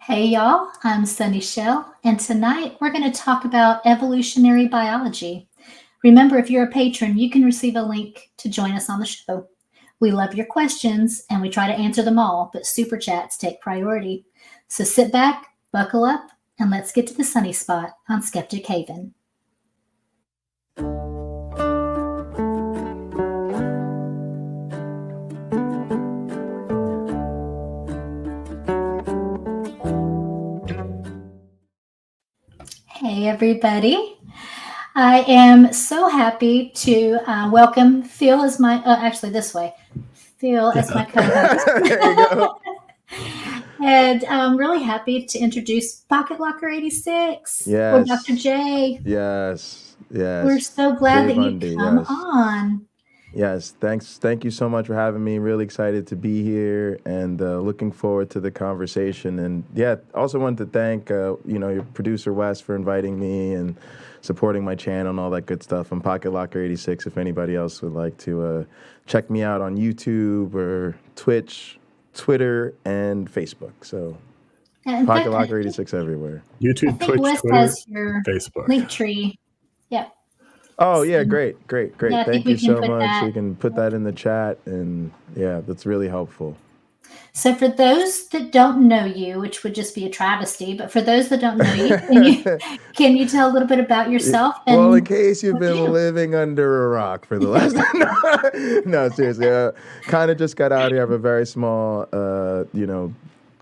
Hey y'all, I'm Sunny Shell, and tonight we're going to talk about evolutionary biology. Remember, if you're a patron, you can receive a link to join us on the show. We love your questions and we try to answer them all, but super chats take priority. So sit back, buckle up, and let's get to the sunny spot on Skeptic Haven. Hey, everybody. I am so happy to welcome Phil as my, actually, this way. Phil as my co-host. There you go. And I'm really happy to introduce Pocket Locker 86 or Dr. Yes. J. Yes. We're Yes. so glad Jay that you Bundy. come Yes. on. Yes. Thanks. Thank you so much for having me. Really excited to be here and looking forward to the conversation. And yeah, also wanted to thank your producer Wes for inviting me and supporting my channel and all that good stuff. I'm Pocket Locker 86. If anybody else would like to check me out on YouTube or Twitch, Twitter, and Facebook. So In Pocket fact, Locker 86 everywhere. I YouTube, think Twitch, Wes Twitter, has your Facebook. link tree. Yep. Oh, yeah, So, great. yeah, I think Thank we you can so put much. that. You can put that in the chat, and yeah, that's really helpful. So for those that don't know you, which would just be a travesty, but for those that don't know you, can you tell a little bit about yourself Well, in and case you've what you been do? living under a rock for the last no, seriously, kind of just got out here. I have a very small,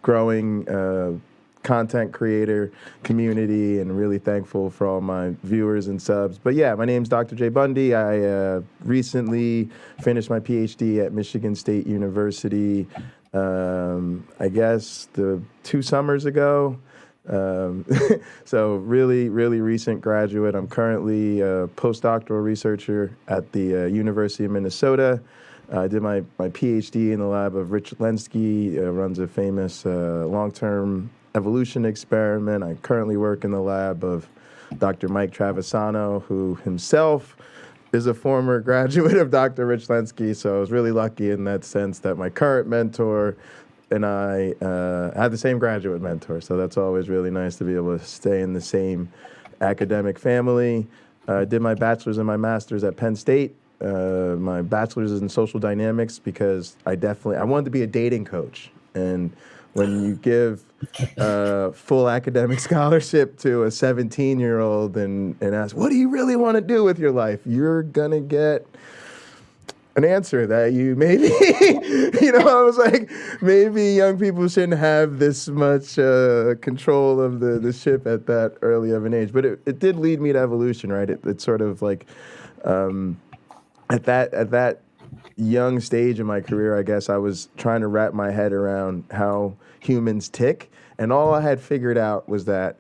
growing content creator community, and really thankful for all my viewers and subs. But yeah, my name's Dr. J. Bundy. I recently finished my PhD at Michigan State University. I guess 2 summers ago. So really, really recent graduate. I'm currently a postdoctoral researcher at the University of Minnesota. I did my PhD in the lab of Richard Lenski, runs a famous long-term evolution experiment. I currently work in the lab of Dr. Mike Travisano, who himself is a former graduate of Dr. Rich Lenski. So I was really lucky in that sense that my current mentor and I had the same graduate mentor. So that's always really nice to be able to stay in the same academic family. I did my bachelor's and my master's at Penn State. My bachelor's is in social dynamics because I wanted to be a dating coach. And when you give full academic scholarship to a 17-year-old and ask, what do you really want to do with your life? You're going to get an answer that you maybe, I was like, maybe young people shouldn't have this much control of the ship at that early of an age. But it did lead me to evolution, right? It's sort of like at that young stage in my career, I guess I was trying to wrap my head around how humans tick. And all I had figured out was that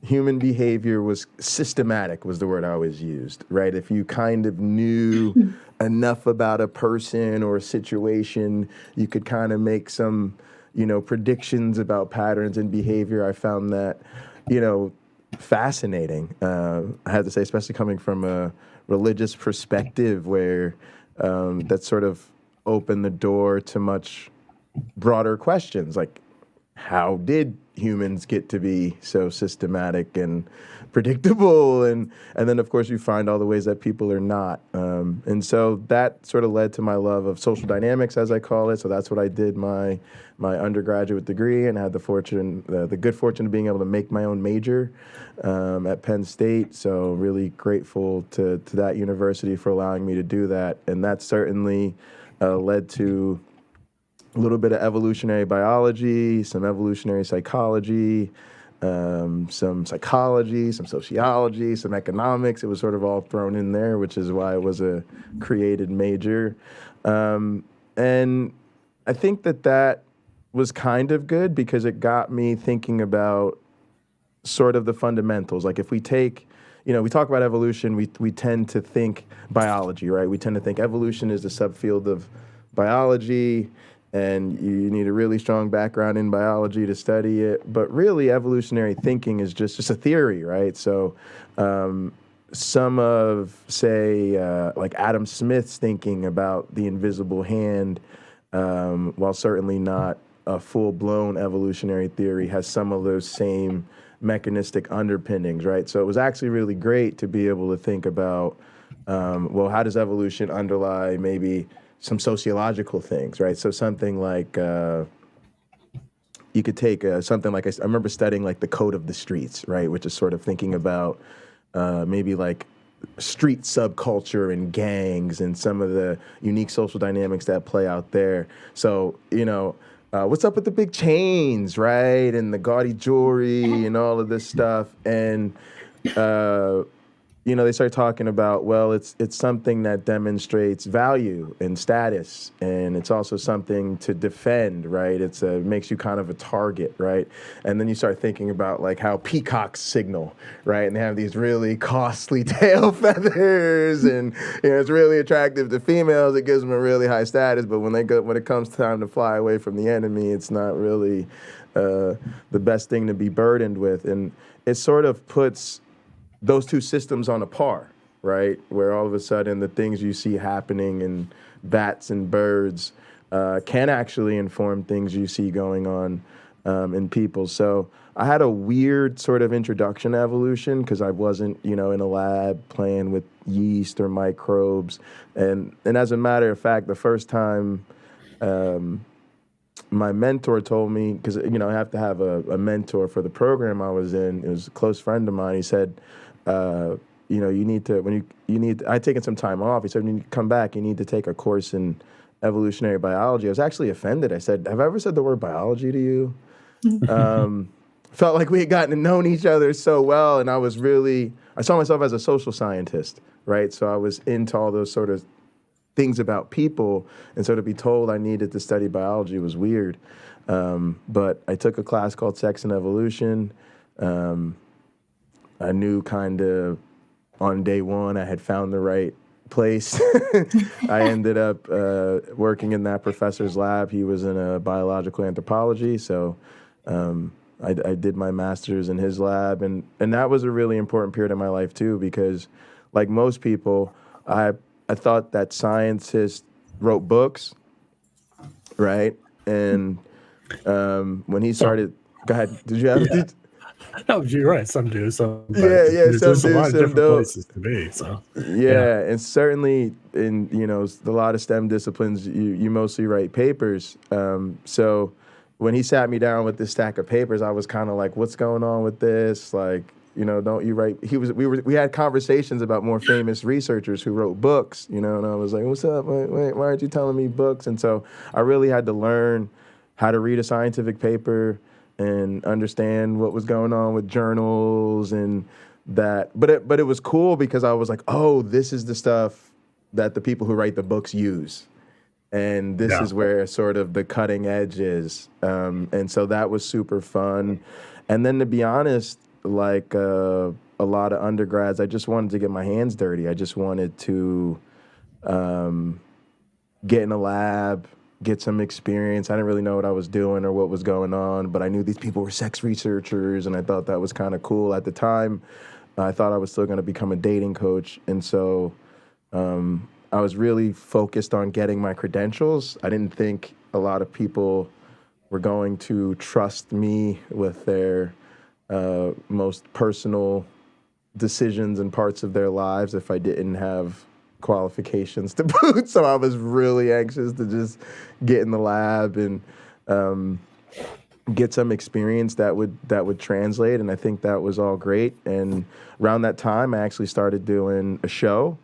human behavior was systematic, was the word I always used, right? If you kind of knew enough about a person or a situation, you could kind of make some, predictions about patterns and behavior. I found that, fascinating. I have to say, especially coming from a religious perspective where that sort of opened the door to much broader questions, like how did humans get to be so systematic and predictable? And then, of course, you find all the ways that people are not. And so that sort of led to my love of social dynamics, as I call it. So that's what I did my undergraduate degree, and had the good fortune of being able to make my own major at Penn State. So really grateful to that university for allowing me to do that. And that certainly led to a little bit of evolutionary biology, some evolutionary psychology, some psychology, some sociology, some economics. It was sort of all thrown in there, which is why it was a created major. And I think that was kind of good because it got me thinking about sort of the fundamentals. Like if we take, we talk about evolution, we tend to think biology, right? We tend to think evolution is the subfield of biology, and you need a really strong background in biology to study it. But really, evolutionary thinking is just a theory, right? So some of, say, like Adam Smith's thinking about the invisible hand, while certainly not a full-blown evolutionary theory has some of those same mechanistic underpinnings, right? So it was actually really great to be able to think about, well, how does evolution underlie maybe some sociological things, right? So something like you could take something like I remember studying like the code of the streets, right, which is sort of thinking about maybe like street subculture and gangs and some of the unique social dynamics that play out there. So, what's up with the big chains, right? And the gaudy jewelry and all of this stuff. And, they start talking about, well, it's something that demonstrates value and status, and it's also something to defend, right? It makes you kind of a target, right? And then you start thinking about like how peacocks signal, right? And they have these really costly tail feathers, and it's really attractive to females. It gives them a really high status, but when it comes time to fly away from the enemy, it's not really the best thing to be burdened with, and it sort of puts those two systems on a par, right? Where all of a sudden the things you see happening in bats and birds can actually inform things you see going on in people. So I had a weird sort of introduction to evolution because I wasn't, in a lab playing with yeast or microbes. And as a matter of fact, the first time my mentor told me, because I have to have a mentor for the program I was in. It was a close friend of mine. He said, you need to I'd taken some time off. He said, when you come back, you need to take a course in evolutionary biology. I was actually offended. I said, have I ever said the word biology to you? Felt like we had gotten to know each other so well, and I saw myself as a social scientist, right? So I was into all those sort of things about people, and so to be told I needed to study biology was weird. But I took a class called Sex and Evolution. I knew kind of on day one I had found the right place. I ended up working in that professor's lab. He was in a biological anthropology, so I did my master's in his lab, and that was a really important period of my life too, because like most people, I thought that scientists wrote books, right? And when he started, go ahead. Did you have? Yeah. No, you're right. Some do, some. Yeah. Some there's do, a lot of some different don't. places to be. So. Yeah, and certainly in a lot of STEM disciplines, you mostly write papers. So when he sat me down with this stack of papers, I was kind of like, "What's going on with this?" Like, don't you write? We had conversations about more famous researchers who wrote books, and I was like, "What's up? Why aren't you telling me books?" And so I really had to learn how to read a scientific paper and understand what was going on with journals and that. But it was cool because I was like, oh, this is the stuff that the people who write the books use. And this is where sort of the cutting edge is. And so that was super fun. And then to be honest, like a lot of undergrads, I just wanted to get my hands dirty. I just wanted to get in a lab, get some experience. I didn't really know what I was doing or what was going on, but I knew these people were sex researchers, and I thought that was kind of cool. At the time, I thought I was still going to become a dating coach, and so I was really focused on getting my credentials. I didn't think a lot of people were going to trust me with their most personal decisions and parts of their lives if I didn't have qualifications to boot. So I was really anxious to just get in the lab and get some experience that would translate. And I think that was all great. And around that time, I actually started doing a show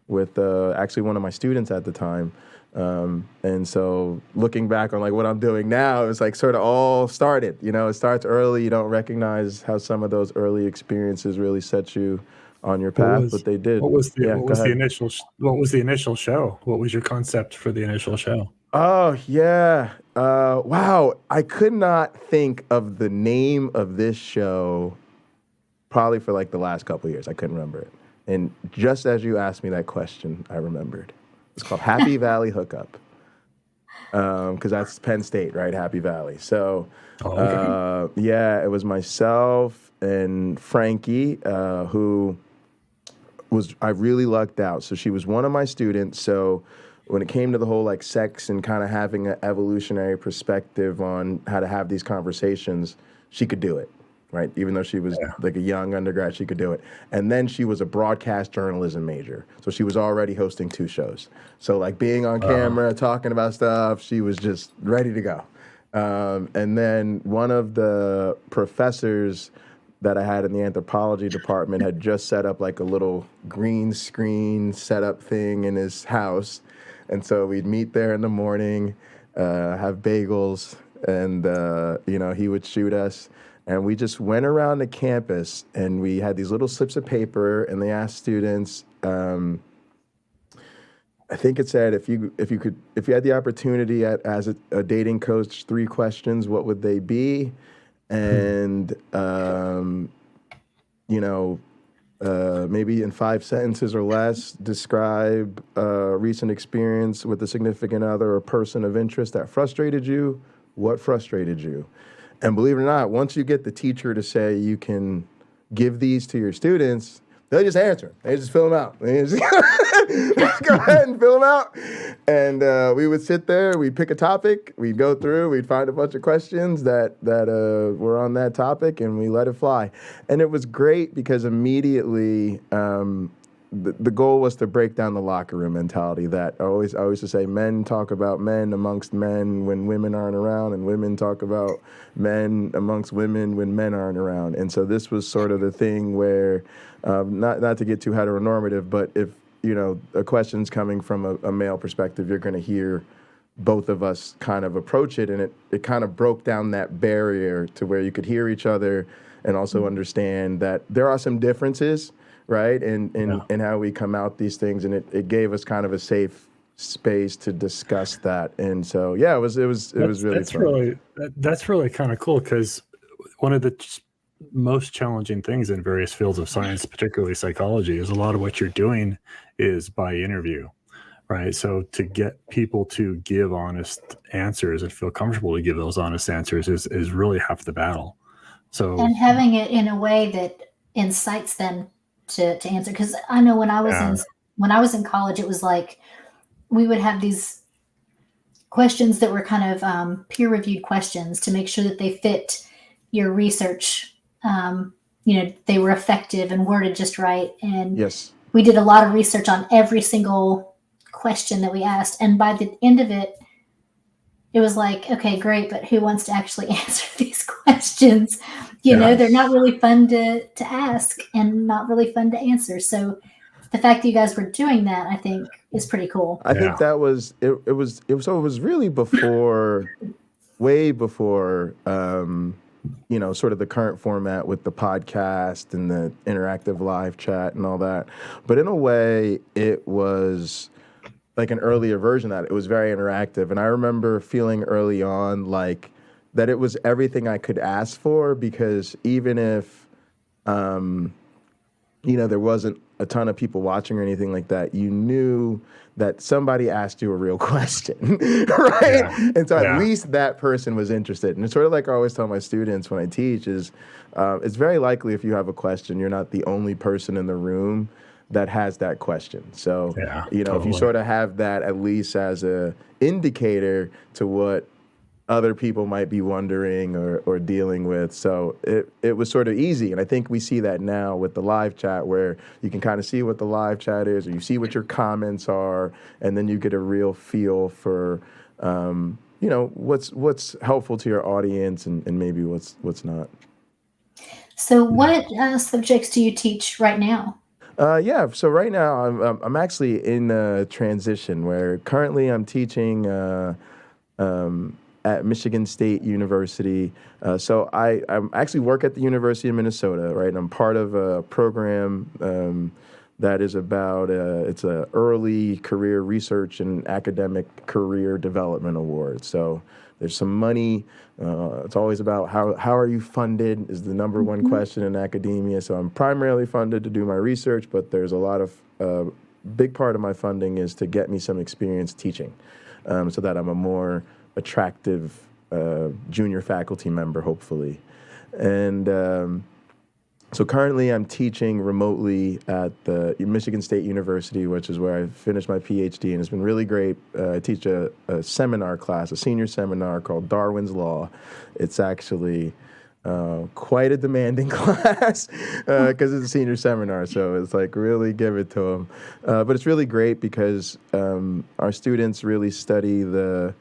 with actually one of my students at the time. And so looking back on like what I'm doing now, it's like sort of all started. It starts early. You don't recognize how some of those early experiences really set you on your path, but they did. What was the initial show? What was your concept for the initial show? Oh yeah, wow! I could not think of the name of this show probably for like the last couple of years. I couldn't remember it, and just as you asked me that question, I remembered. It's called Happy Valley Hookup, because that's Penn State, right? Happy Valley. So, yeah, it was myself and Frankie, who I really lucked out. So she was one of my students. So when it came to the whole like sex and kind of having an evolutionary perspective on how to have these conversations, she could do it, right? Even though she was like a young undergrad, she could do it. And then she was a broadcast journalism major. So she was already hosting 2 shows. So like being on camera, talking about stuff, she was just ready to go. And then one of the professors that I had in the anthropology department had just set up like a little green screen setup thing in his house. And so we'd meet there in the morning, have bagels, and, he would shoot us. And we just went around the campus, and we had these little slips of paper, and they asked students, I think it said, if you had the opportunity as a dating coach, 3 questions, what would they be? And, maybe in 5 sentences or less, describe a recent experience with a significant other or person of interest that frustrated you. What frustrated you? And believe it or not, once you get the teacher to say you can give these to your students, they just answer them. They just fill them out. They just go ahead and fill them out. And we would sit there, we'd pick a topic, we'd go through, we'd find a bunch of questions that were on that topic, and we let it fly. And it was great because immediately the goal was to break down the locker room mentality that I always used to say men talk about men amongst men when women aren't around, and women talk about men amongst women when men aren't around. And so this was sort of the thing where, not to get too heteronormative, but if, a question's coming from a male perspective, you're going to hear both of us kind of approach it. And it kind of broke down that barrier to where you could hear each other and also understand that there are some differences, right? And how we come out these things. And it gave us kind of a safe space to discuss that. And so, it was really fun. That's really kind of cool, because one of the most challenging things in various fields of science, particularly psychology, is a lot of what you're doing is by interview, right? So to get people to give honest answers and feel comfortable to give those honest answers is really half the battle. So, and having it in a way that incites them to answer. Because I know when I was in college, it was like we would have these questions that were kind of peer-reviewed questions to make sure that they fit your research. They were effective and worded just right. And yes, we did a lot of research on every single question that we asked. And by the end of it, it was like, okay, great, but who wants to actually answer these questions? They're not really fun to ask and not really fun to answer. So the fact that you guys were doing that, I think, is pretty cool. I think that was it. It was really before, way before, sort of the current format with the podcast and the interactive live chat and all that. But in a way, it was like an earlier version of that. It was very interactive. And I remember feeling early on like that it was everything I could ask for, because even if, there wasn't a ton of people watching or anything like that, you knew that somebody asked you a real question, right? Yeah. And so at least that person was interested. And it's sort of like I always tell my students when I teach is, it's very likely if you have a question, you're not the only person in the room that has that question. So, if you sort of have that at least as a indicator to what other people might be wondering or dealing with. So it was sort of easy. And I think we see that now with the live chat, where you can kind of see what the live chat is, or you see what your comments are, and then you get a real feel for, what's helpful to your audience and maybe what's not. So what subjects do you teach right now? So right now I'm actually in a transition where currently I'm teaching at Michigan State University. So I actually work at the University of Minnesota, right? And I'm part of a program that is about, it's a early career research and academic career development award. So there's some money. It's always about how are you funded is the number one question in academia. So I'm primarily funded to do my research, but there's a lot of, big part of my funding is to get me some experience teaching, so that I'm a more junior faculty member, hopefully. And So currently I'm teaching remotely at the Michigan State University, which is where I finished my PhD, and it's been really great. I teach a seminar class, a senior seminar called Darwin's Law. It's actually quite a demanding class because it's a senior seminar, so it's like really give it to them. But it's really great because our students really study the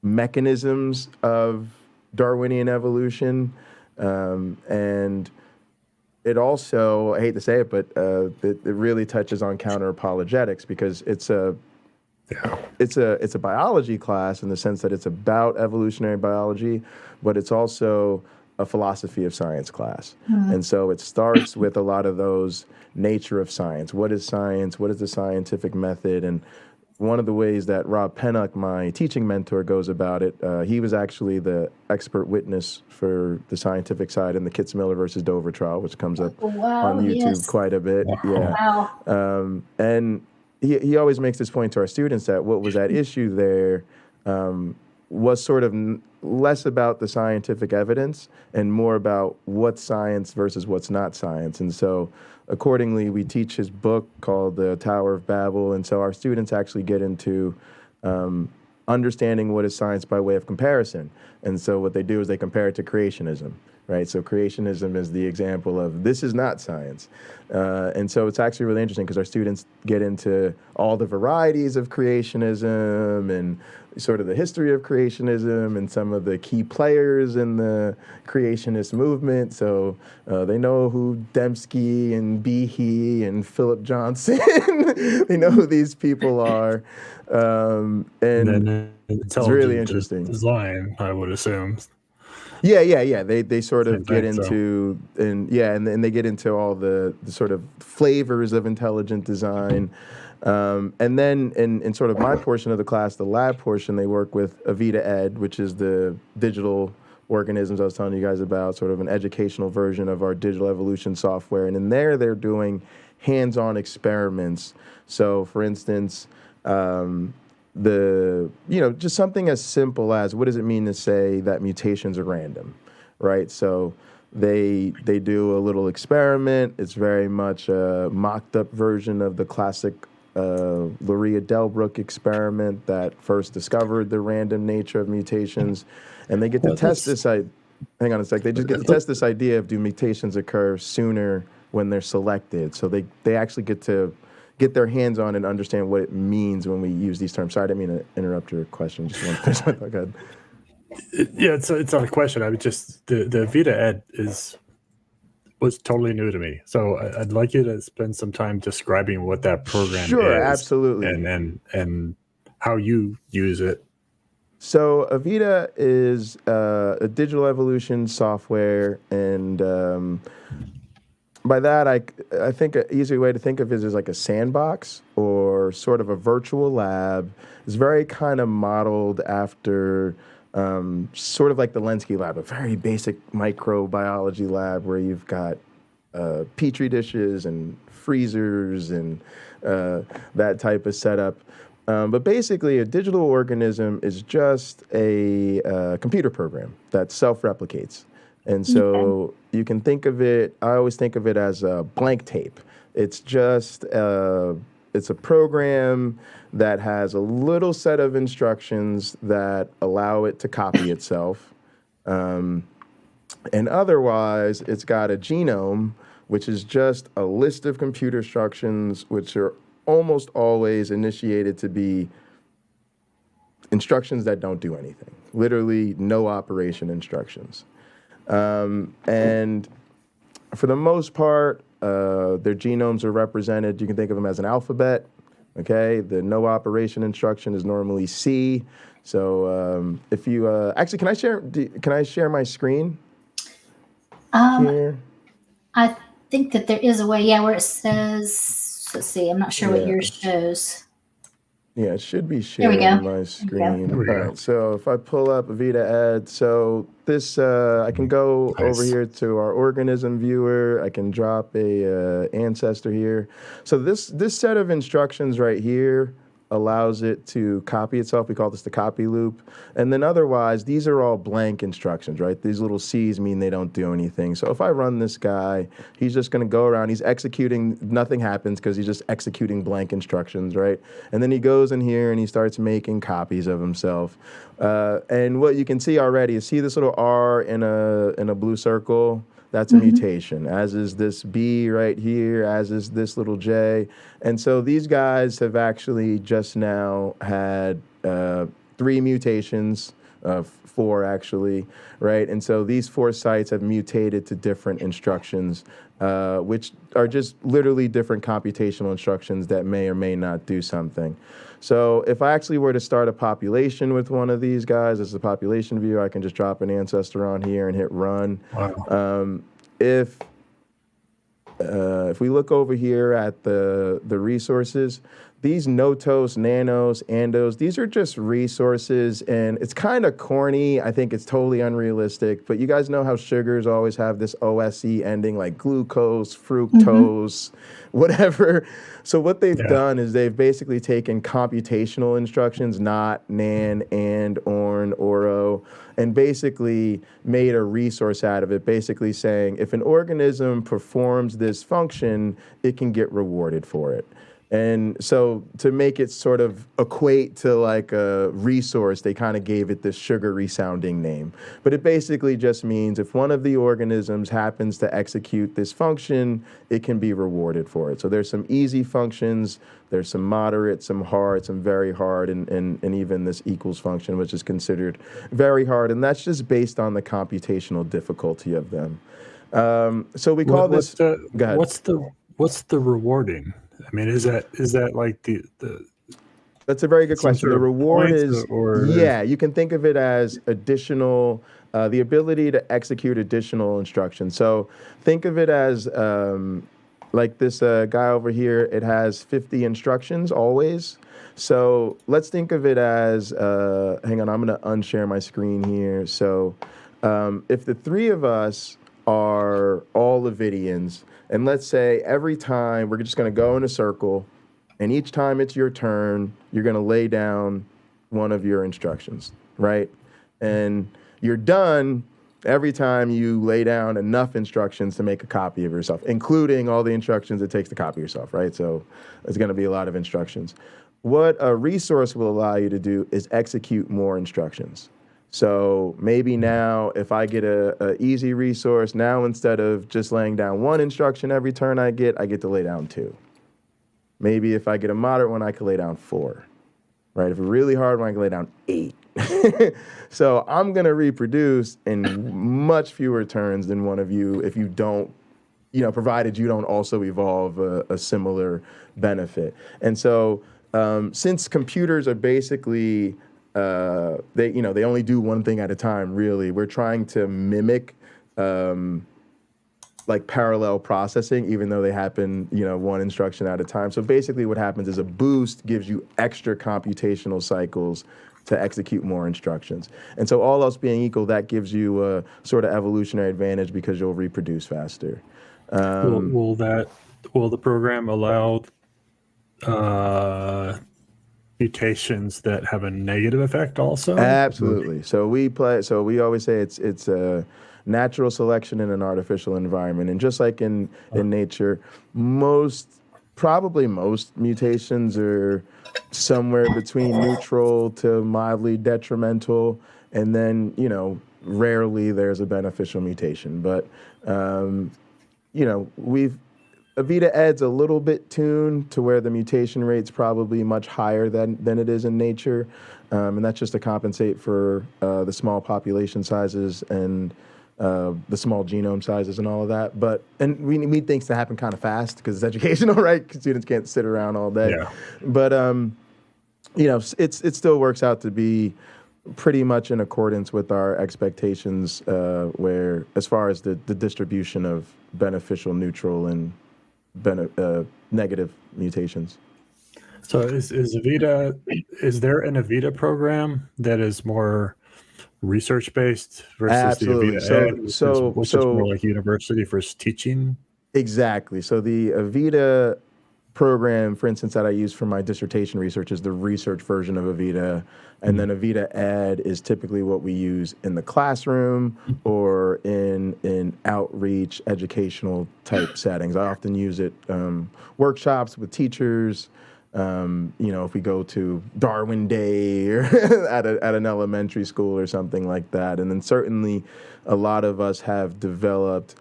mechanisms of Darwinian evolution. And it also, I hate to say it, but it really touches on counter-apologetics because it's a biology class in the sense that it's about evolutionary biology, but it's also a philosophy of science class. And so it starts with a lot of those nature of science. What is science? What is the scientific method? And one of the ways that Rob Pennock, my teaching mentor, goes about it, he was actually the expert witness for the scientific side in the Kitzmiller versus Dover trial, which comes up on YouTube quite a bit. Yeah. And he always makes this point to our students that what was at issue there was sort of less about the scientific evidence and more about what's science versus what's not science. And so accordingly, we teach his book called The Tower of Babel. And so our students actually get into understanding what is science by way of comparison. And so what they do is they compare it to creationism, right? So creationism is the example of this is not science. And so it's actually really interesting because our students get into all the varieties of creationism and sort of the history of creationism and some of the key players in the creationist movement. So they know who Dembski and Behe and Philip Johnson, they know who these people are. And then it's really interesting. Design, I would assume. Yeah. They sort of get into, and they get into all the sort of flavors of intelligent design. And then in sort of my portion of the class, the lab portion, they work with Avita Ed, which is the digital organisms I was telling you guys about, sort of an educational version of our digital evolution software. And in there, they're doing hands-on experiments. So for instance, just something as simple as what does it mean to say that mutations are random, right? So they do a little experiment. It's very much a mocked up version of the classic Luria Delbruck experiment that first discovered the random nature of mutations. And they get to test this. Hang on a sec. They just get to test this idea of do mutations occur sooner when they're selected. So they actually get to get their hands on and understand what it means when we use these terms. Sorry, I didn't mean to interrupt your question. Just want to finish. Go ahead. Yeah, it's not a question. I would just the Vita Ed was totally new to me. So I'd like you to spend some time describing what that program is. Sure, absolutely. And how you use it. So Avita is a digital evolution software, and by that I think an easy way to think of it is like a sandbox or sort of a virtual lab. It's very kind of modeled after sort of like the Lenski lab, a very basic microbiology lab where you've got petri dishes and freezers and that type of setup. But basically, a digital organism is just a computer program that self-replicates. And so you can think of it, I always think of it as a blank tape. It's just, it's a program that has a little set of instructions that allow it to copy itself. And otherwise, it's got a genome, which is just a list of computer instructions, which are almost always initiated to be instructions that don't do anything, literally no operation instructions. And for the most part, their genomes are represented, you can think of them as an alphabet, okay? The no operation instruction is normally C. So if you, actually, can I share my screen here? I think that there is a way, where it says, let's see, I'm not sure what yours shows. Yeah, it should be sharing my screen. All right, so if I pull up Avita Ed, so this, I can go over here to our organism viewer. I can drop a ancestor here. So this set of instructions right here allows it to copy itself. We call this the copy loop. And then otherwise, these are all blank instructions, right? These little C's mean they don't do anything. So if I run this guy, he's just going to go around. He's executing. Nothing happens because he's just executing blank instructions, right? And then he goes in here and he starts making copies of himself. And what you can see already is, see this little R in a blue circle? That's a mutation, as is this B right here, as is this little J. And so these guys have actually just now had 3 mutations, 4 actually, right? And so these 4 sites have mutated to different instructions, which are just literally different computational instructions that may or may not do something. So if I actually were to start a population with one of these guys, as a population view, I can just drop an ancestor on here and hit run. Wow. If we look over here at the resources, these notos, nanos, andos, these are just resources, and it's kind of corny. I think it's totally unrealistic, but you guys know how sugars always have this OSE ending, like glucose, fructose, whatever. So what they've done is they've basically taken computational instructions, not, nan, and, orn, oro, and basically made a resource out of it, basically saying if an organism performs this function, it can get rewarded for it. And so to make it sort of equate to like a resource, they kind of gave it this sugary sounding name. But it basically just means if one of the organisms happens to execute this function, it can be rewarded for it. So there's some easy functions, there's some moderate, some hard, some very hard, and even this equals function, which is considered very hard. And that's just based on the computational difficulty of them. So we call this. Go ahead. What's the rewarding? I mean, is that like the That's a very good question. The reward is, or you can think of it as additional, the ability to execute additional instructions. So think of it as like this guy over here, it has 50 instructions always. So let's think of it as, hang on, I'm going to unshare my screen here. So if the 3 of us are all Levidians, and let's say every time we're just going to go in a circle, and each time it's your turn, you're going to lay down one of your instructions, right? And you're done every time you lay down enough instructions to make a copy of yourself, including all the instructions it takes to copy yourself, right? So it's going to be a lot of instructions. What a resource will allow you to do is execute more instructions. So maybe now if I get a easy resource, now instead of just laying down 1 instruction every turn I get to lay down 2. Maybe if I get a moderate one, I could lay down 4, right? If a really hard one, I can lay down 8. So I'm going to reproduce in much fewer turns than one of you if you don't, provided you don't also evolve a similar benefit. And so since computers are basically they only do one thing at a time, really. We're trying to mimic like parallel processing, even though they happen, 1 instruction at a time. So basically what happens is a boost gives you extra computational cycles to execute more instructions. And so all else being equal, that gives you a sort of evolutionary advantage because you'll reproduce faster. Will the program allow mutations that have a negative effect also? Absolutely. So we always say it's a natural selection in an artificial environment. And just like in nature, probably most mutations are somewhere between neutral to mildly detrimental. And then, rarely there's a beneficial mutation. But, Avita Ed's a little bit tuned to where the mutation rate's probably much higher than it is in nature. And that's just to compensate for the small population sizes and the small genome sizes and all of that. And we need things to happen kind of fast because it's educational, right? Because students can't sit around all day. Yeah. But, it still works out to be pretty much in accordance with our expectations where as far as the distribution of beneficial, neutral, and negative mutations. So is there an Avita program that is more research based versus Absolutely. the Avita Ed, which is more like university versus teaching? Exactly. So the Avita program, for instance, that I use for my dissertation research is the research version of Avita. And then Avita Ed is typically what we use in the classroom or in outreach educational type settings. I often use it workshops with teachers. If we go to Darwin Day or at an elementary school or something like that. And then certainly a lot of us have developed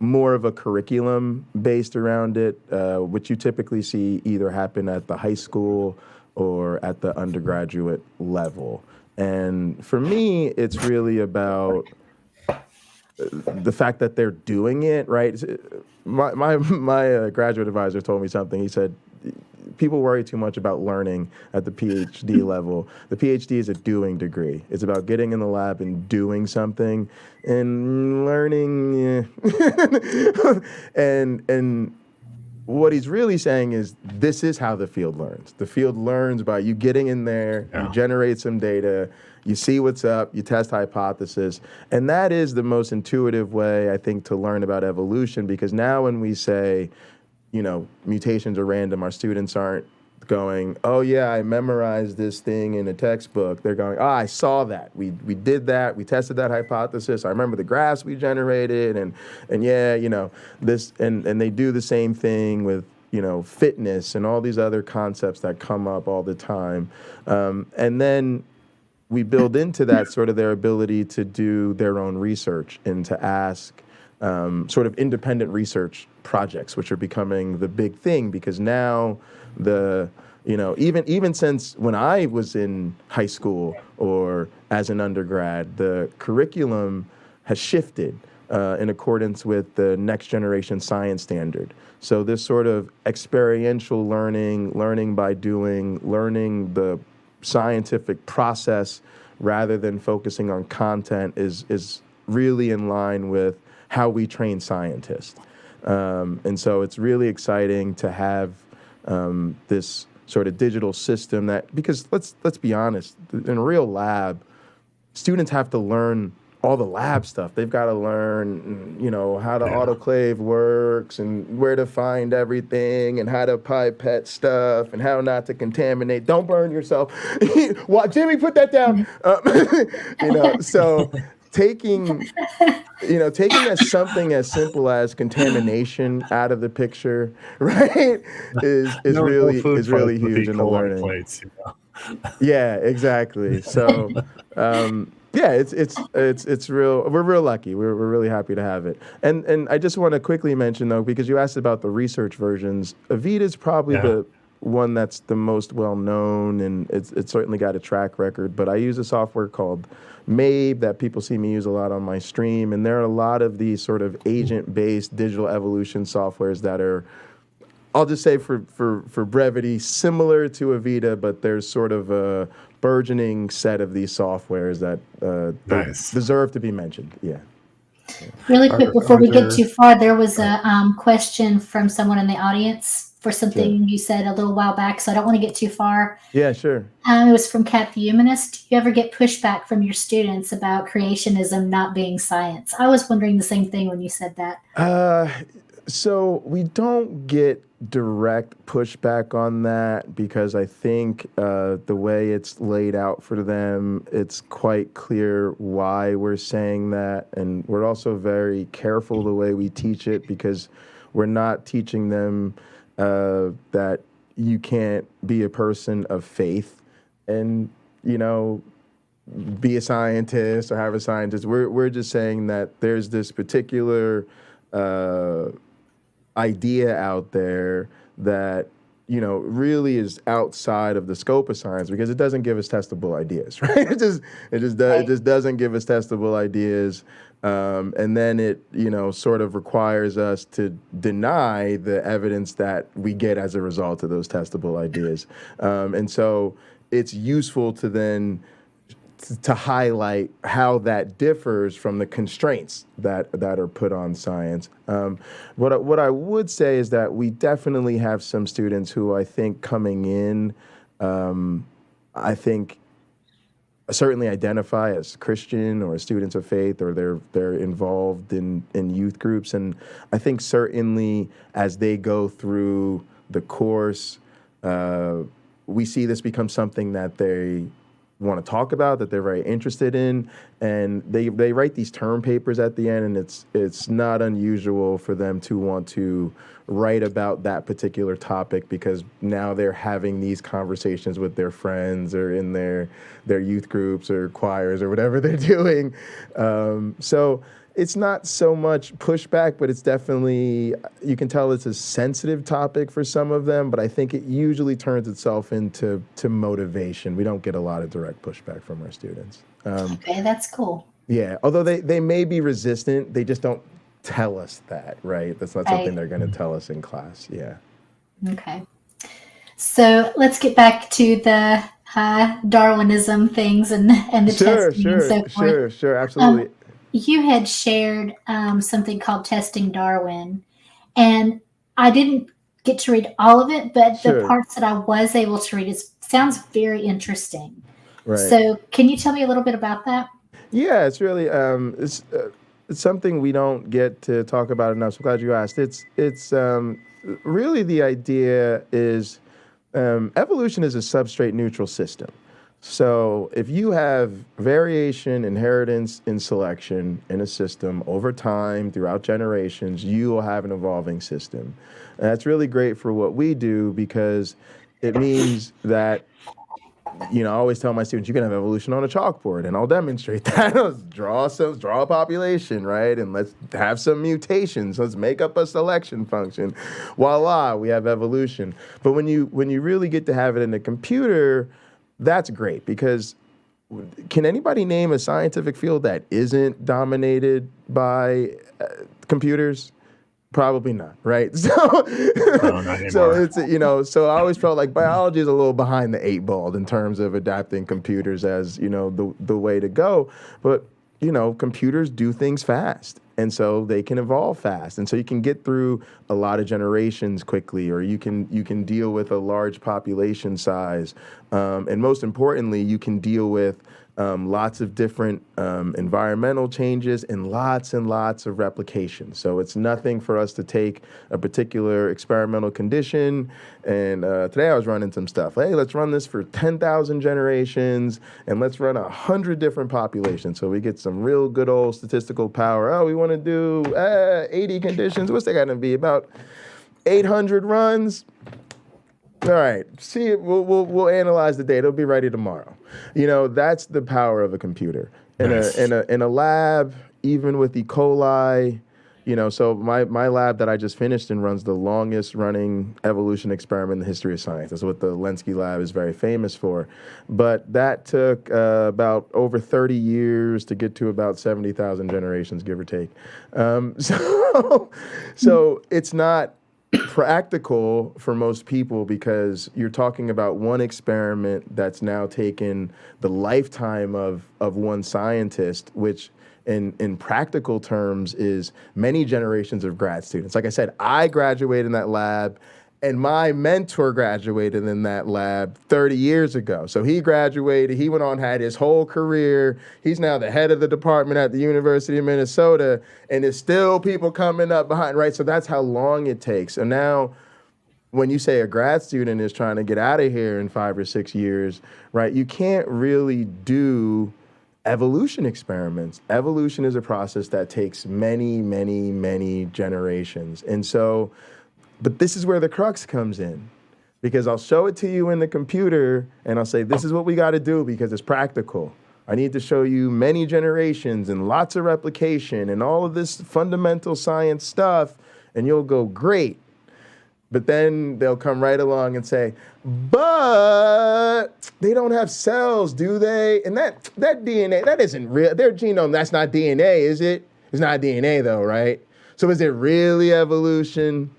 more of a curriculum based around it, which you typically see either happen at the high school or at the undergraduate level. And for me, it's really about the fact that they're doing it, right? My graduate advisor told me something. He said, people worry too much about learning at the PhD level. The PhD is a doing degree. It's about getting in the lab and doing something and learning. And what he's really saying is this is how the field learns. The field learns by you getting in there, you generate some data, you see what's up, you test hypothesis. And that is the most intuitive way, I think, to learn about evolution, because now when we say, mutations are random, our students aren't going, oh yeah, I memorized this thing in a textbook. They're going, I saw that. We did that. We tested that hypothesis. I remember the graphs we generated, and this, and they do the same thing with fitness and all these other concepts that come up all the time. And then we build into that sort of their ability to do their own research and to ask sort of independent research projects, which are becoming the big thing, because now even since when I was in high school or as an undergrad, the curriculum has shifted in accordance with the next generation science standard. So this sort of experiential learning by doing, learning the scientific process rather than focusing on content is really in line with how we train scientists. And so it's really exciting to have this sort of digital system that, because let's be honest, in a real lab, students have to learn all the lab stuff. They've got to learn, how the autoclave works and where to find everything and how to pipette stuff and how not to contaminate. Don't burn yourself. Jimmy, put that down. So taking something as simple as contamination out of the picture, right, is really huge in the learning. Plates, Yeah, exactly. So, it's real. We're real lucky. We're really happy to have it. And I just want to quickly mention though, because you asked about the research versions, Avita is probably the one that's the most well known, and it's certainly got a track record. But I use a software called Mabe that people see me use a lot on my stream, and there are a lot of these sort of agent-based digital evolution softwares that are, I'll just say for brevity, similar to Avita, but there's sort of a burgeoning set of these softwares that deserve to be mentioned. Yeah. Really quick before we get too far, there was a question from someone in the audience for something you said a little while back, so I don't want to get too far. Yeah, sure. It was from Cat the Humanist. Do you ever get pushback from your students about creationism not being science? I was wondering the same thing when you said that. So we don't get direct pushback on that because I think the way it's laid out for them, it's quite clear why we're saying that. And we're also very careful the way we teach it, because we're not teaching them that you can't be a person of faith and, be a scientist or have a scientist. We're just saying that there's this particular idea out there that, really is outside of the scope of science, because it doesn't give us testable ideas, right? It just doesn't give us testable ideas. And then it, sort of requires us to deny the evidence that we get as a result of those testable ideas. And so it's useful to then to highlight how that differs from the constraints that are put on science. What I would say is that we definitely have some students who I think coming in, certainly identify as Christian or students of faith, or they're involved in youth groups. And I think certainly as they go through the course, we see this become something that they want to talk about, that they're very interested in, and they write these term papers at the end, and it's not unusual for them to want to write about that particular topic, because now they're having these conversations with their friends or in their youth groups or choirs or whatever they're doing. So it's not so much pushback, but it's definitely, you can tell it's a sensitive topic for some of them, but I think it usually turns itself into motivation. We don't get a lot of direct pushback from our students. Okay, that's cool. Yeah, although they may be resistant, they just don't tell us that, right? That's not something they're going to tell us in class. Yeah. Okay. So let's get back to the Darwinism things and the testing and so forth. Sure, absolutely. You had shared something called Testing Darwin, and I didn't get to read all of it, but the parts that I was able to read, it sounds very interesting. Right. So can you tell me a little bit about that? Yeah, it's really it's something we don't get to talk about enough. So I'm glad you asked. It's really, the idea is evolution is a substrate neutral system. So if you have variation, inheritance, and selection in a system over time throughout generations, you will have an evolving system. And that's really great for what we do, because it means that, I always tell my students, you can have evolution on a chalkboard, and I'll demonstrate that. Let's draw a population, right? And let's have some mutations. Let's make up a selection function. Voila, we have evolution. But when you really get to have it in a computer, that's great, because can anybody name a scientific field that isn't dominated by computers? Probably not, right? So, so it's so I always felt like biology is a little behind the 8 ball in terms of adapting computers as the way to go. But computers do things fast, and so they can evolve fast, and so you can get through a lot of generations quickly, or you can deal with a large population size, and most importantly, you can deal with lots of different environmental changes and lots of replication. So it's nothing for us to take a particular experimental condition. And today I was running some stuff. Hey, let's run this for 10,000 generations, and let's run 100 different populations. So we get some real good old statistical power. Oh, we want to do 80 conditions. What's that going to be? About 800 runs? All right, see, we'll analyze the data. It'll be ready tomorrow. That's the power of a computer. In a lab, even with E. coli, so my lab that I just finished in runs the longest running evolution experiment in the history of science. That's what the Lenski lab is very famous for. But that took about over 30 years to get to about 70,000 generations, give or take. So it's not practical for most people, because you're talking about one experiment that's now taken the lifetime of one scientist, which in practical terms is many generations of grad students. Like I said, I graduated in that lab, and my mentor graduated in that lab 30 years ago. So he graduated, he went on, had his whole career. He's now the head of the department at the University of Minnesota, and there's still people coming up behind, right? So that's how long it takes. And now when you say a grad student is trying to get out of here in 5 or 6 years, right, you can't really do evolution experiments. Evolution is a process that takes many generations. And so, but this is where the crux comes in, because I'll show it to you in the computer and I'll say, this is what we got to do because it's practical. I need to show you many generations and lots of replication and all of this fundamental science stuff. And you'll go, great. But then they'll come right along and say, but they don't have cells, do they? And that DNA, that isn't real. Their genome, that's not DNA, is it? It's not DNA though, right? So is it really evolution?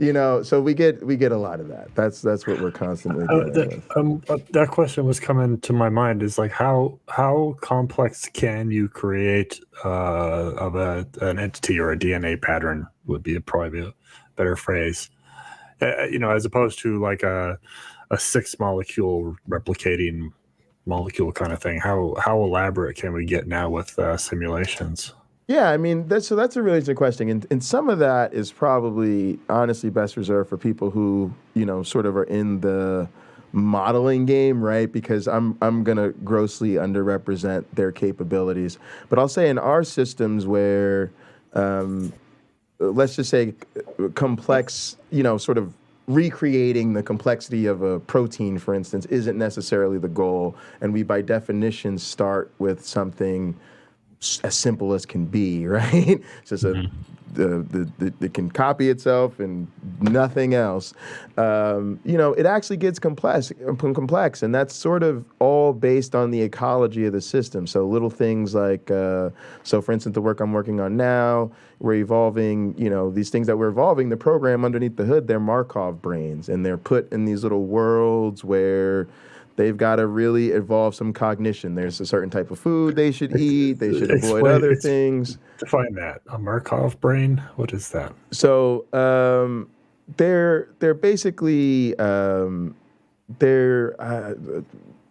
So we get a lot of that. That's what we're constantly dealing with. That question was coming to my mind, is like how complex can you create of an entity, or a DNA pattern would be probably a better phrase, as opposed to like a 6 molecule replicating molecule kind of thing. How elaborate can we get now with simulations? Yeah, I mean, that's a really interesting question, and some of that is probably honestly best reserved for people who sort of are in the modeling game, right? Because I'm gonna grossly underrepresent their capabilities, but I'll say in our systems where, let's just say, complex, sort of recreating the complexity of a protein, for instance, isn't necessarily the goal, and we by definition start with something as simple as can be, right? It's just it can copy itself and nothing else. It actually gets complex, and that's sort of all based on the ecology of the system. So little things like, so for instance, the work I'm working on now, we're evolving, these things that we're evolving, the program underneath the hood, they're Markov brains, and they're put in these little worlds where they've got to really evolve some cognition. There's a certain type of food they should eat. They should avoid other things. Define that. A Markov brain? What is that? So they're basically they're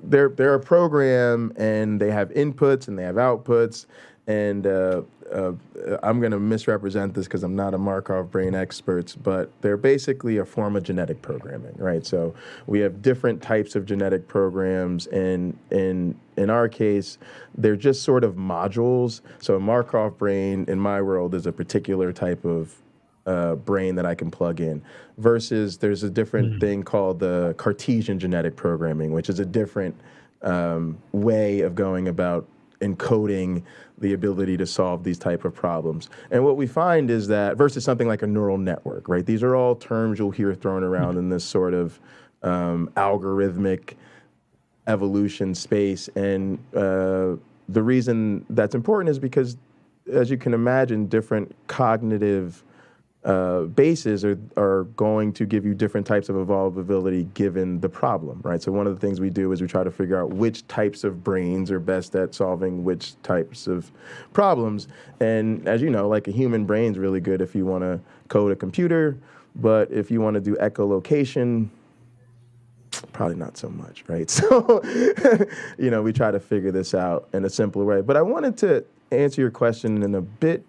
a program, and they have inputs and they have outputs. And I'm going to misrepresent this because I'm not a Markov brain expert, but they're basically a form of genetic programming, right? So we have different types of genetic programs, and in our case, they're just sort of modules. So a Markov brain, in my world, is a particular type of brain that I can plug in, versus there's a different thing called the Cartesian genetic programming, which is a different way of going about encoding the ability to solve these type of problems. And what we find is that, versus something like a neural network, right? These are all terms you'll hear thrown around in this sort of algorithmic evolution space. And the reason that's important is because, as you can imagine, different cognitive bases are going to give you different types of evolvability given the problem, right? So one of the things we do is we try to figure out which types of brains are best at solving which types of problems. And as you know, like, a human brain's really good if you want to code a computer, but if you want to do echolocation, probably not so much, right? So, we try to figure this out in a simpler way. But I wanted to answer your question in a bit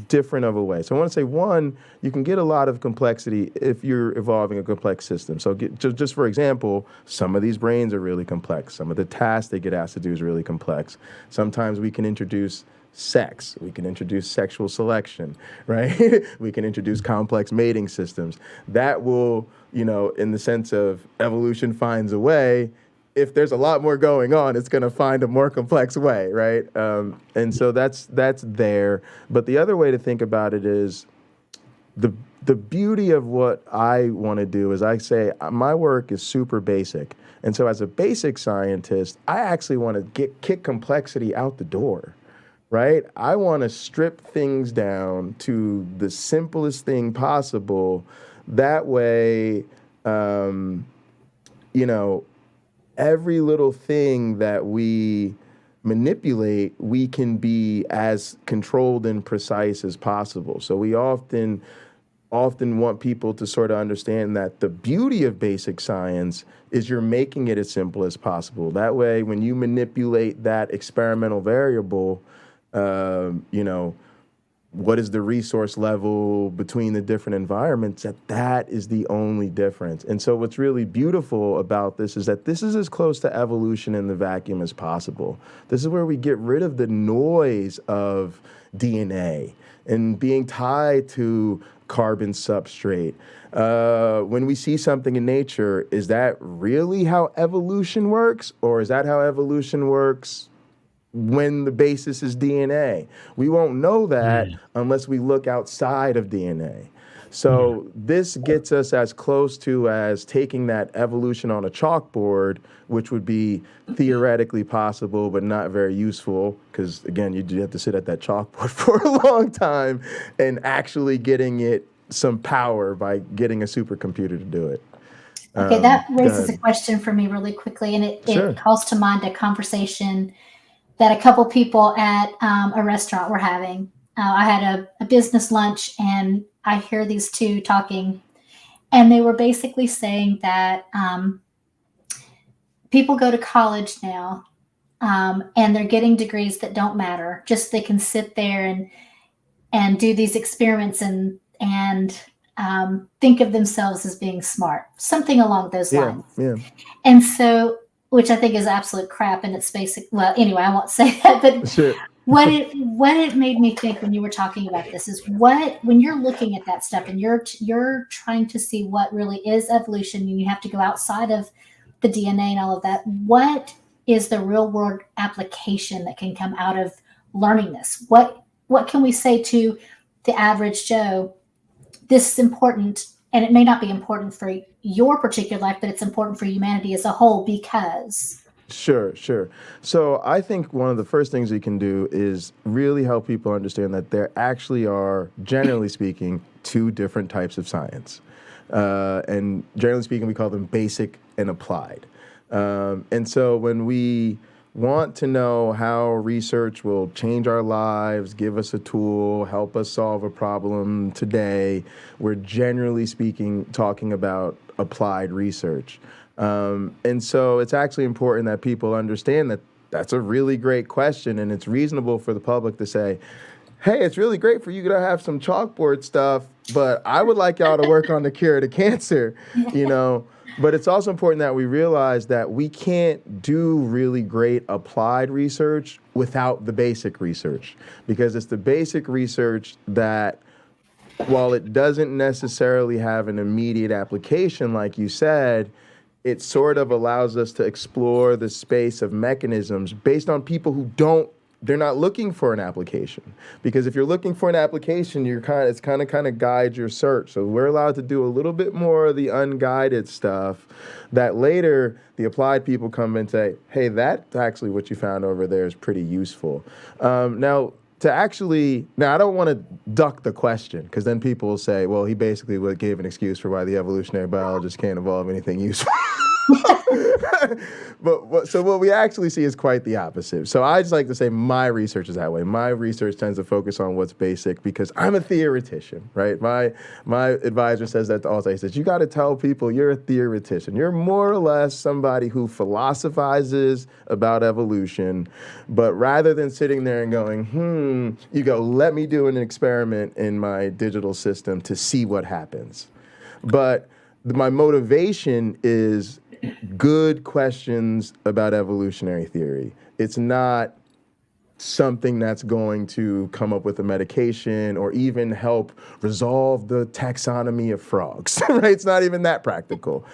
different of a way. So I want to say, one, you can get a lot of complexity if you're evolving a complex system. So just for example, some of these brains are really complex. Some of the tasks they get asked to do is really complex. Sometimes we can introduce sex. We can introduce sexual selection, right? We can introduce complex mating systems. That will, in the sense of evolution finds a way, if there's a lot more going on, it's going to find a more complex way, right? And so that's there. But the other way to think about it is the beauty of what I want to do is, I say my work is super basic. And so as a basic scientist, I actually want to kick complexity out the door, right? I want to strip things down to the simplest thing possible. That way, every little thing that we manipulate, we can be as controlled and precise as possible. So we often want people to sort of understand that the beauty of basic science is you're making it as simple as possible. That way, when you manipulate that experimental variable, what is the resource level between the different environments, that is the only difference. And so what's really beautiful about this is that this is as close to evolution in the vacuum as possible. This is where we get rid of the noise of DNA and being tied to carbon substrate. When we see something in nature, is that really how evolution works? Or is that how evolution works when the basis is DNA? We won't know that unless we look outside of DNA. So this gets us as close to as taking that evolution on a chalkboard, which would be theoretically possible, but not very useful, because again, you have to sit at that chalkboard for a long time, and actually getting it some power by getting a supercomputer to do it. Okay, that raises a question for me really quickly, and it calls to mind a conversation that a couple people at a restaurant were having. I had a business lunch, and I hear these two talking, and they were basically saying that people go to college now, and they're getting degrees that don't matter. Just they can sit there and do these experiments and think of themselves as being smart, something along those lines. Yeah. And so, which I think is absolute crap, and it's basic. Well, anyway, I won't say that, but Sure. what it made me think when you were talking about this is when you're looking at that stuff and you're trying to see what really is evolution, and you have to go outside of the DNA and all of that. What is the real world application that can come out of learning this? What can we say to the average Joe? This is important, and it may not be important for your particular life, but it's important for humanity as a whole because. Sure. So I think one of the first things we can do is really help people understand that there actually are, generally speaking, two different types of science. And generally speaking, we call them basic and applied. And so when we want to know how research will change our lives, give us a tool, help us solve a problem today, we're generally speaking talking about applied research. And so it's actually important that people understand that that's a really great question, and it's reasonable for the public to say, hey, it's really great for you to have some chalkboard stuff, but I would like y'all to work on the cure to cancer, you know. But it's also important that we realize that we can't do really great applied research without the basic research, because it's the basic research that, while it doesn't necessarily have an immediate application, like you said, it sort of allows us to explore the space of mechanisms based on people who they're not looking for an application. Because if you're looking for an application, it's kind of guides your search. So we're allowed to do a little bit more of the unguided stuff that later the applied people come and say, hey, that's actually what you found over there is pretty useful. Now, I don't want to duck the question, because then people will say, well, he basically gave an excuse for why the evolutionary biologist can't evolve anything useful. So what we actually see is quite the opposite. So I just like to say my research is that way. My research tends to focus on what's basic because I'm a theoretician, right? My advisor says that also. He says, you got to tell people you're a theoretician. You're more or less somebody who philosophizes about evolution, but rather than sitting there and going, you go, let me do an experiment in my digital system to see what happens. But my motivation is good questions about evolutionary theory. It's not something that's going to come up with a medication or even help resolve the taxonomy of frogs, right? It's not even that practical.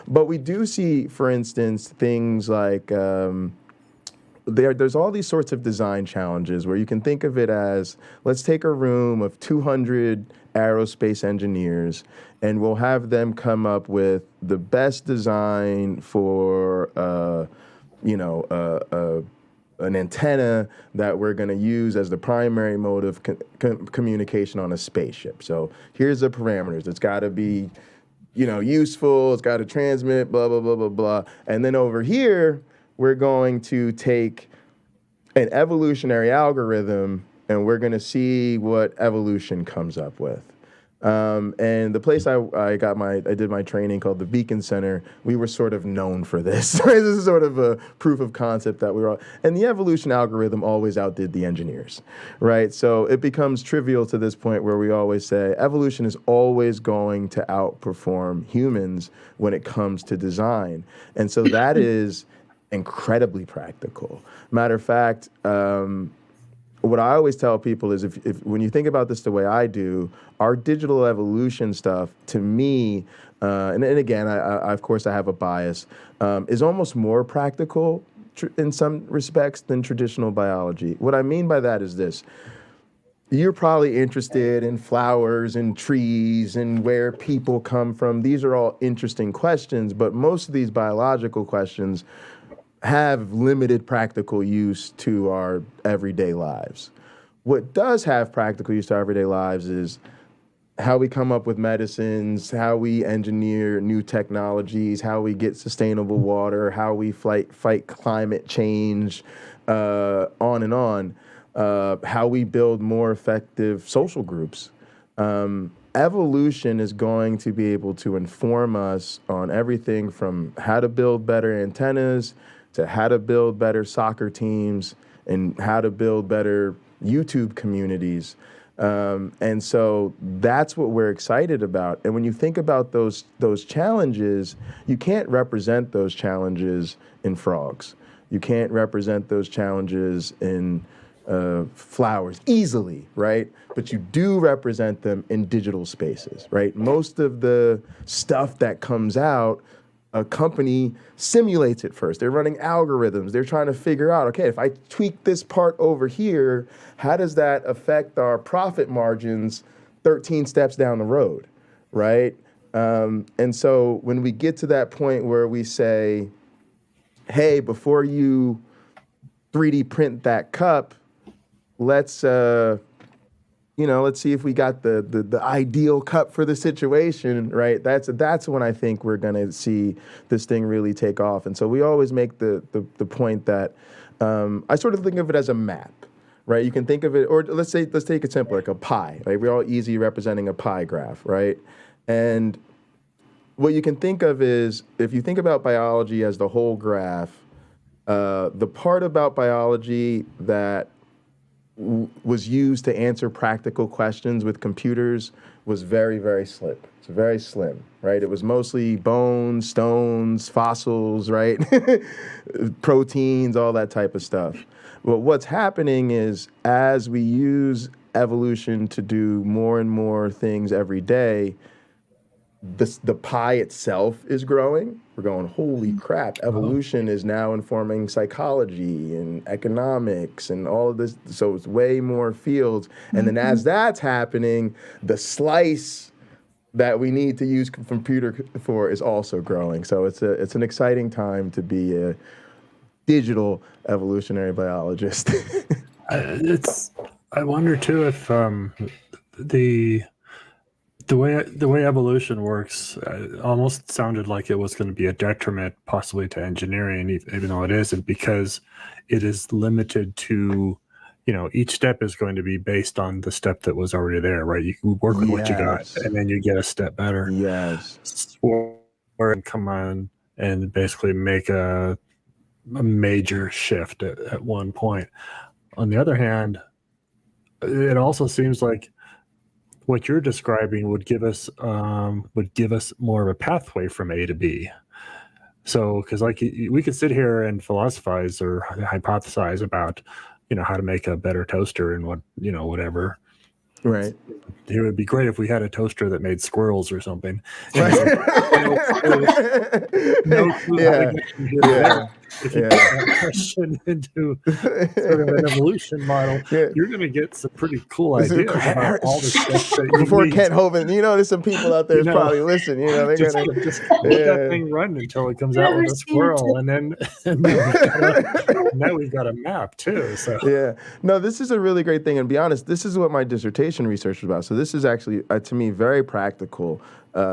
But we do see, for instance, things like there's all these sorts of design challenges where you can think of it as, let's take a room of 200 aerospace engineers and we'll have them come up with the best design for, an antenna that we're going to use as the primary mode of communication on a spaceship. So here's the parameters. It's got to be, useful. It's got to transmit, blah, blah, blah, blah, blah. And then over here, we're going to take an evolutionary algorithm and we're going to see what evolution comes up with. And the place I did my training, called the Beacon Center, we were sort of known for this. This is sort of a proof of concept that we were all, and the evolution algorithm always outdid the engineers, right? So it becomes trivial to this point where we always say evolution is always going to outperform humans when it comes to design. And so that is incredibly practical. Matter of fact, what I always tell people is if when you think about this the way I do, our digital evolution stuff, to me, and again, I of course I have a bias, is almost more practical in some respects than traditional biology. What I mean by that is this. You're probably interested in flowers and trees and where people come from. These are all interesting questions, but most of these biological questions have limited practical use to our everyday lives. What does have practical use to our everyday lives is how we come up with medicines, how we engineer new technologies, how we get sustainable water, how we fight climate change, on and on, how we build more effective social groups. Evolution is going to be able to inform us on everything from how to build better antennas, to how to build better soccer teams and how to build better YouTube communities. And so that's what we're excited about. And when you think about those challenges, you can't represent those challenges in frogs. You can't represent those challenges in flowers easily, right? But you do represent them in digital spaces, right? Most of the stuff that comes out, a company simulates it first. They're running algorithms. They're trying to figure out, okay, if I tweak this part over here, how does that affect our profit margins 13 steps down the road, right? And so when we get to that point where we say, hey, before you 3D print that cup, let's see if we got the ideal cup for the situation, right? That's when I think we're gonna see this thing really take off. And so we always make the point that I sort of think of it as a map, right? You can think of it, or let's take it simple, like a pie, right? We're all easy representing a pie graph, right? And what you can think of is, if you think about biology as the whole graph, the part about biology that was used to answer practical questions with computers was very, very slim. It's very slim, right? It was mostly bones, stones, fossils, right? Proteins, all that type of stuff. But what's happening is, as we use evolution to do more and more things every day, the pie itself is growing. We're going, holy crap, evolution is now informing psychology and economics and all of this. So it's way more fields. And then as that's happening, the slice that we need to use computer for is also growing. So it's an exciting time to be a digital evolutionary biologist. I wonder too if the way evolution works almost sounded like it was going to be a detriment possibly to engineering, even though it isn't, because it is limited to, each step is going to be based on the step that was already there, right? You can work with what you got, and then you get a step better. Yes. Or come on and basically make a major shift at one point. On the other hand, it also seems like what you're describing would give us more of a pathway from A to B. So, because we could sit here and philosophize or hypothesize about, how to make a better toaster and whatever. Right. It would be great if we had a toaster that made squirrels or something. Right. No clue how to get from here to there. If you put that question into sort of an evolution model, you're going to get some pretty cool ideas about all the stuff that you before need. Kent Hovind, there's some people out there probably listen. They're just gonna let that thing run until it comes out with a squirrel, and then now we've got a map too. So no, this is a really great thing. And to be honest, this is what my dissertation research was about. So this is actually, to me, very practical.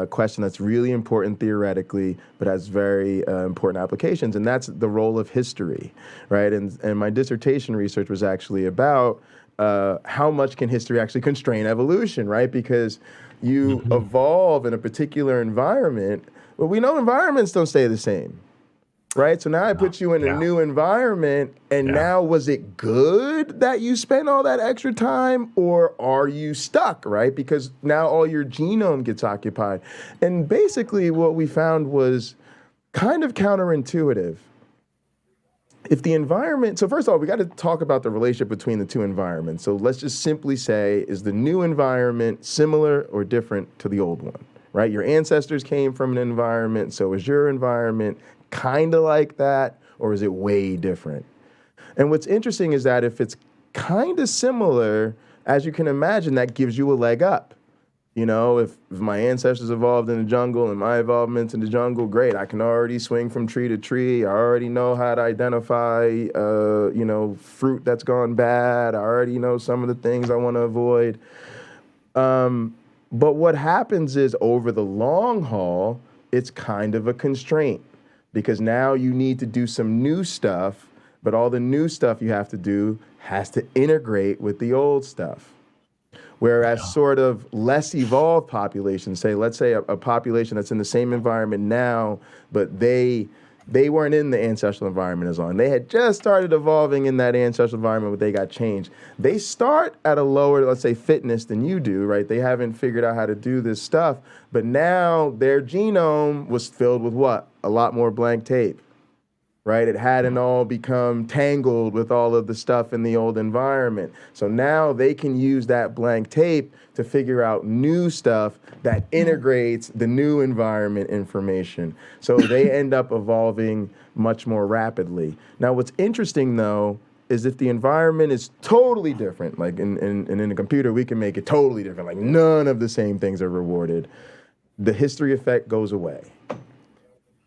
Question that's really important theoretically, but has very important applications, and that's the role of history, right? And my dissertation research was actually about how much can history actually constrain evolution, right? Because you evolve in a particular environment, but we know environments don't stay the same. Right? So now I put you in a new environment, and now was it good that you spent all that extra time, or are you stuck, right? Because now all your genome gets occupied. And basically what we found was kind of counterintuitive. If the environment, so first of all, we got to talk about the relationship between the two environments. So let's just simply say, is the new environment similar or different to the old one, right? Your ancestors came from an environment, so is your environment kind of like that, or is it way different? And what's interesting is that if it's kind of similar, as you can imagine, that gives you a leg up. If my ancestors evolved in the jungle and my evolvement in the jungle, great. I can already swing from tree to tree. I already know how to identify, fruit that's gone bad. I already know some of the things I want to avoid. But what happens is, over the long haul, it's kind of a constraint. Because now you need to do some new stuff, but all the new stuff you have to do has to integrate with the old stuff. Whereas sort of less evolved populations, let's say a population that's in the same environment now, but they they weren't in the ancestral environment as long. They had just started evolving in that ancestral environment, but they got changed. They start at a lower, let's say, fitness than you do, right? They haven't figured out how to do this stuff, but now their genome was filled with what? A lot more blank tape, right? It hadn't all become tangled with all of the stuff in the old environment. So now they can use that blank tape to figure out new stuff that integrates the new environment information. So they end up evolving much more rapidly. Now, what's interesting though, is if the environment is totally different, like in a computer, we can make it totally different, like none of the same things are rewarded, the history effect goes away.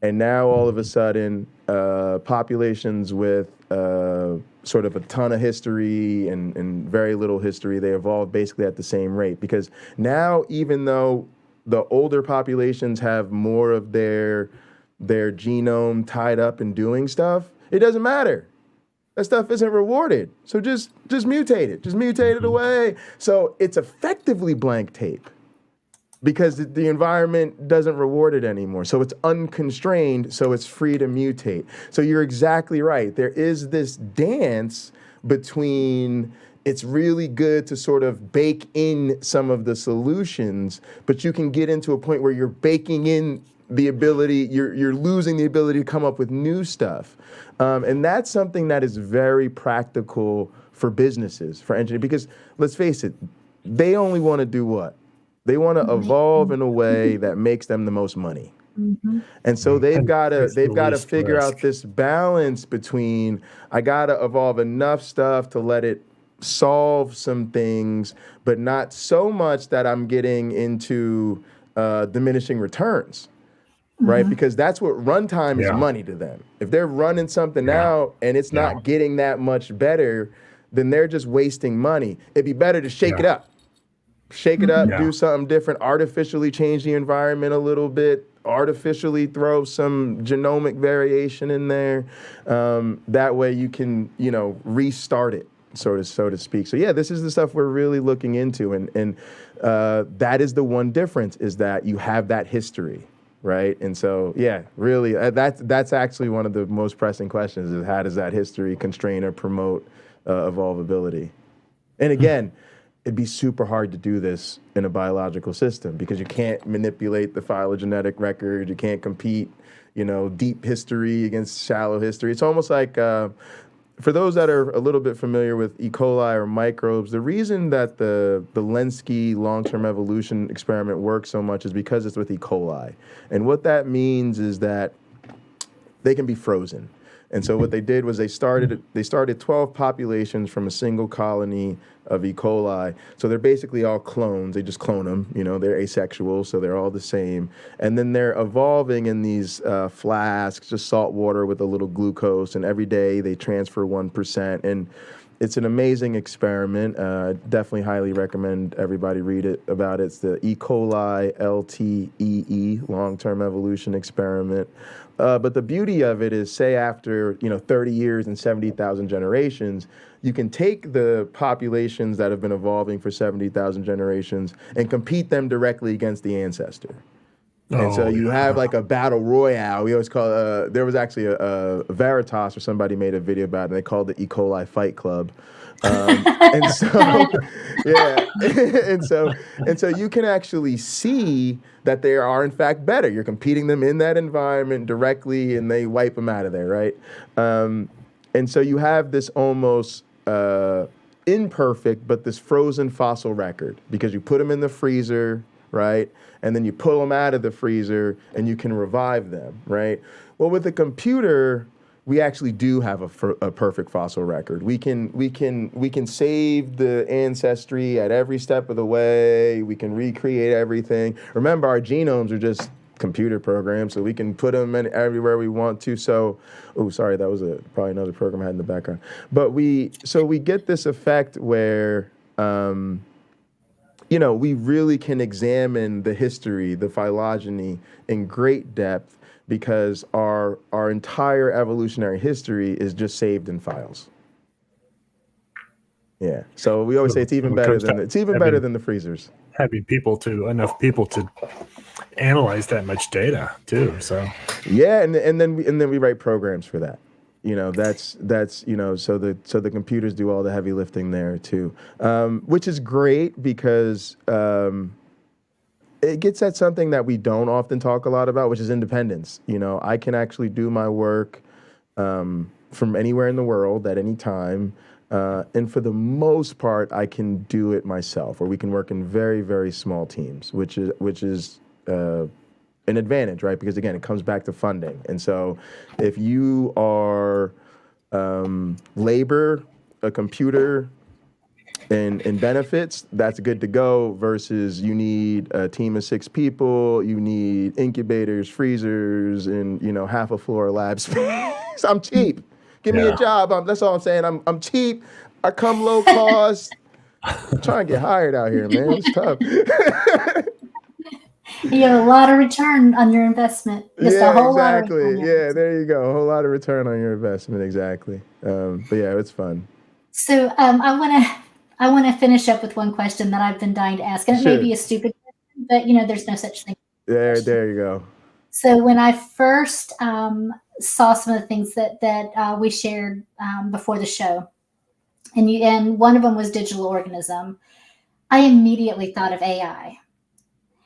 And now all of a sudden, populations with sort of a ton of history and very little history, they evolve basically at the same rate. Because now, even though the older populations have more of their genome tied up in doing stuff, it doesn't matter. That stuff isn't rewarded. So just mutate it. Just mutate it away. So it's effectively blank tape, because the environment doesn't reward it anymore. So it's unconstrained, so it's free to mutate. So you're exactly right. There is this dance between, it's really good to sort of bake in some of the solutions, but you can get into a point where you're baking in the ability, you're losing the ability to come up with new stuff. And that's something that is very practical for businesses, for engineers, because let's face it, they only want to do what? They want to evolve in a way that makes them the most money. And so they've got to figure out this balance between, I got to evolve enough stuff to let it solve some things, but not so much that I'm getting into diminishing returns, right? Because that's what runtime is money to them. If they're running something out and it's not getting that much better, then they're just wasting money. It'd be better to shake it up. Shake it up, do something different, artificially change the environment a little bit, artificially throw some genomic variation in there. That way you can, restart it, so to speak. So yeah, this is the stuff we're really looking into. And that is the one difference, is that you have that history, right? And so, yeah, really, that's actually one of the most pressing questions, is how does that history constrain or promote evolvability? And again, it'd be super hard to do this in a biological system, because you can't manipulate the phylogenetic record. You can't compete, deep history against shallow history. It's almost like, for those that are a little bit familiar with E. coli or microbes, the reason that the Lenski long-term evolution experiment works so much is because it's with E. coli. And what that means is that they can be frozen. And so what they did was they started 12 populations from a single colony of E. coli. So they're basically all clones. They just clone them. They're asexual, so they're all the same. And then they're evolving in these flasks, just salt water with a little glucose. And every day they transfer 1%. And it's an amazing experiment. Definitely highly recommend everybody read about it. It's the E. coli LTEE, long-term evolution experiment. But the beauty of it is, say after 30 years and 70,000 generations, you can take the populations that have been evolving for 70,000 generations and compete them directly against the ancestor. And so you have like a battle royale. We always call there was actually a Veritas or somebody made a video about it, and they called it E. coli Fight Club. And so, yeah, and so you can actually see that they are in fact better. You're competing them in that environment directly, and they wipe them out of there, right? And so you have this almost imperfect, but this frozen fossil record, because you put them in the freezer, right? And then you pull them out of the freezer and you can revive them, right? Well, with a computer, we actually do have a perfect fossil record. We can save the ancestry at every step of the way. We can recreate everything. Remember, our genomes are just computer programs, so we can put them in everywhere we want to. So, sorry, that was probably another program I had in the background. But we get this effect where we really can examine the history, the phylogeny in great depth, because our entire evolutionary history is just saved in files. Yeah. So we always say it's even When it better comes to than the freezers. having enough people to analyze that much data too. So Yeah, and then we write programs for that. That's so the computers do all the heavy lifting there too, which is great because it gets at something that we don't often talk a lot about, which is independence. I can actually do my work from anywhere in the world at any time. And for the most part, I can do it myself, or we can work in very, very small teams, which is an advantage, right? Because again, it comes back to funding. And so if you are labor, a computer, and benefits, that's good to go, versus you need a team of 6 people, you need incubators, freezers, and half a floor of lab space. I'm cheap. Give me a job. That's all I'm saying. I'm cheap. I come low cost. I'm trying to get hired out here, man. It's tough. You have a lot of return on your investment. Just a whole lot of return. Yeah, there you go. A whole lot of return on your investment. Exactly. But yeah, it's fun. So I want to finish up with one question that I've been dying to ask, and it may be a stupid question, but there's no such thing. There you go. So when I first saw some of the things that we shared before the show, and one of them was digital organism, I immediately thought of AI.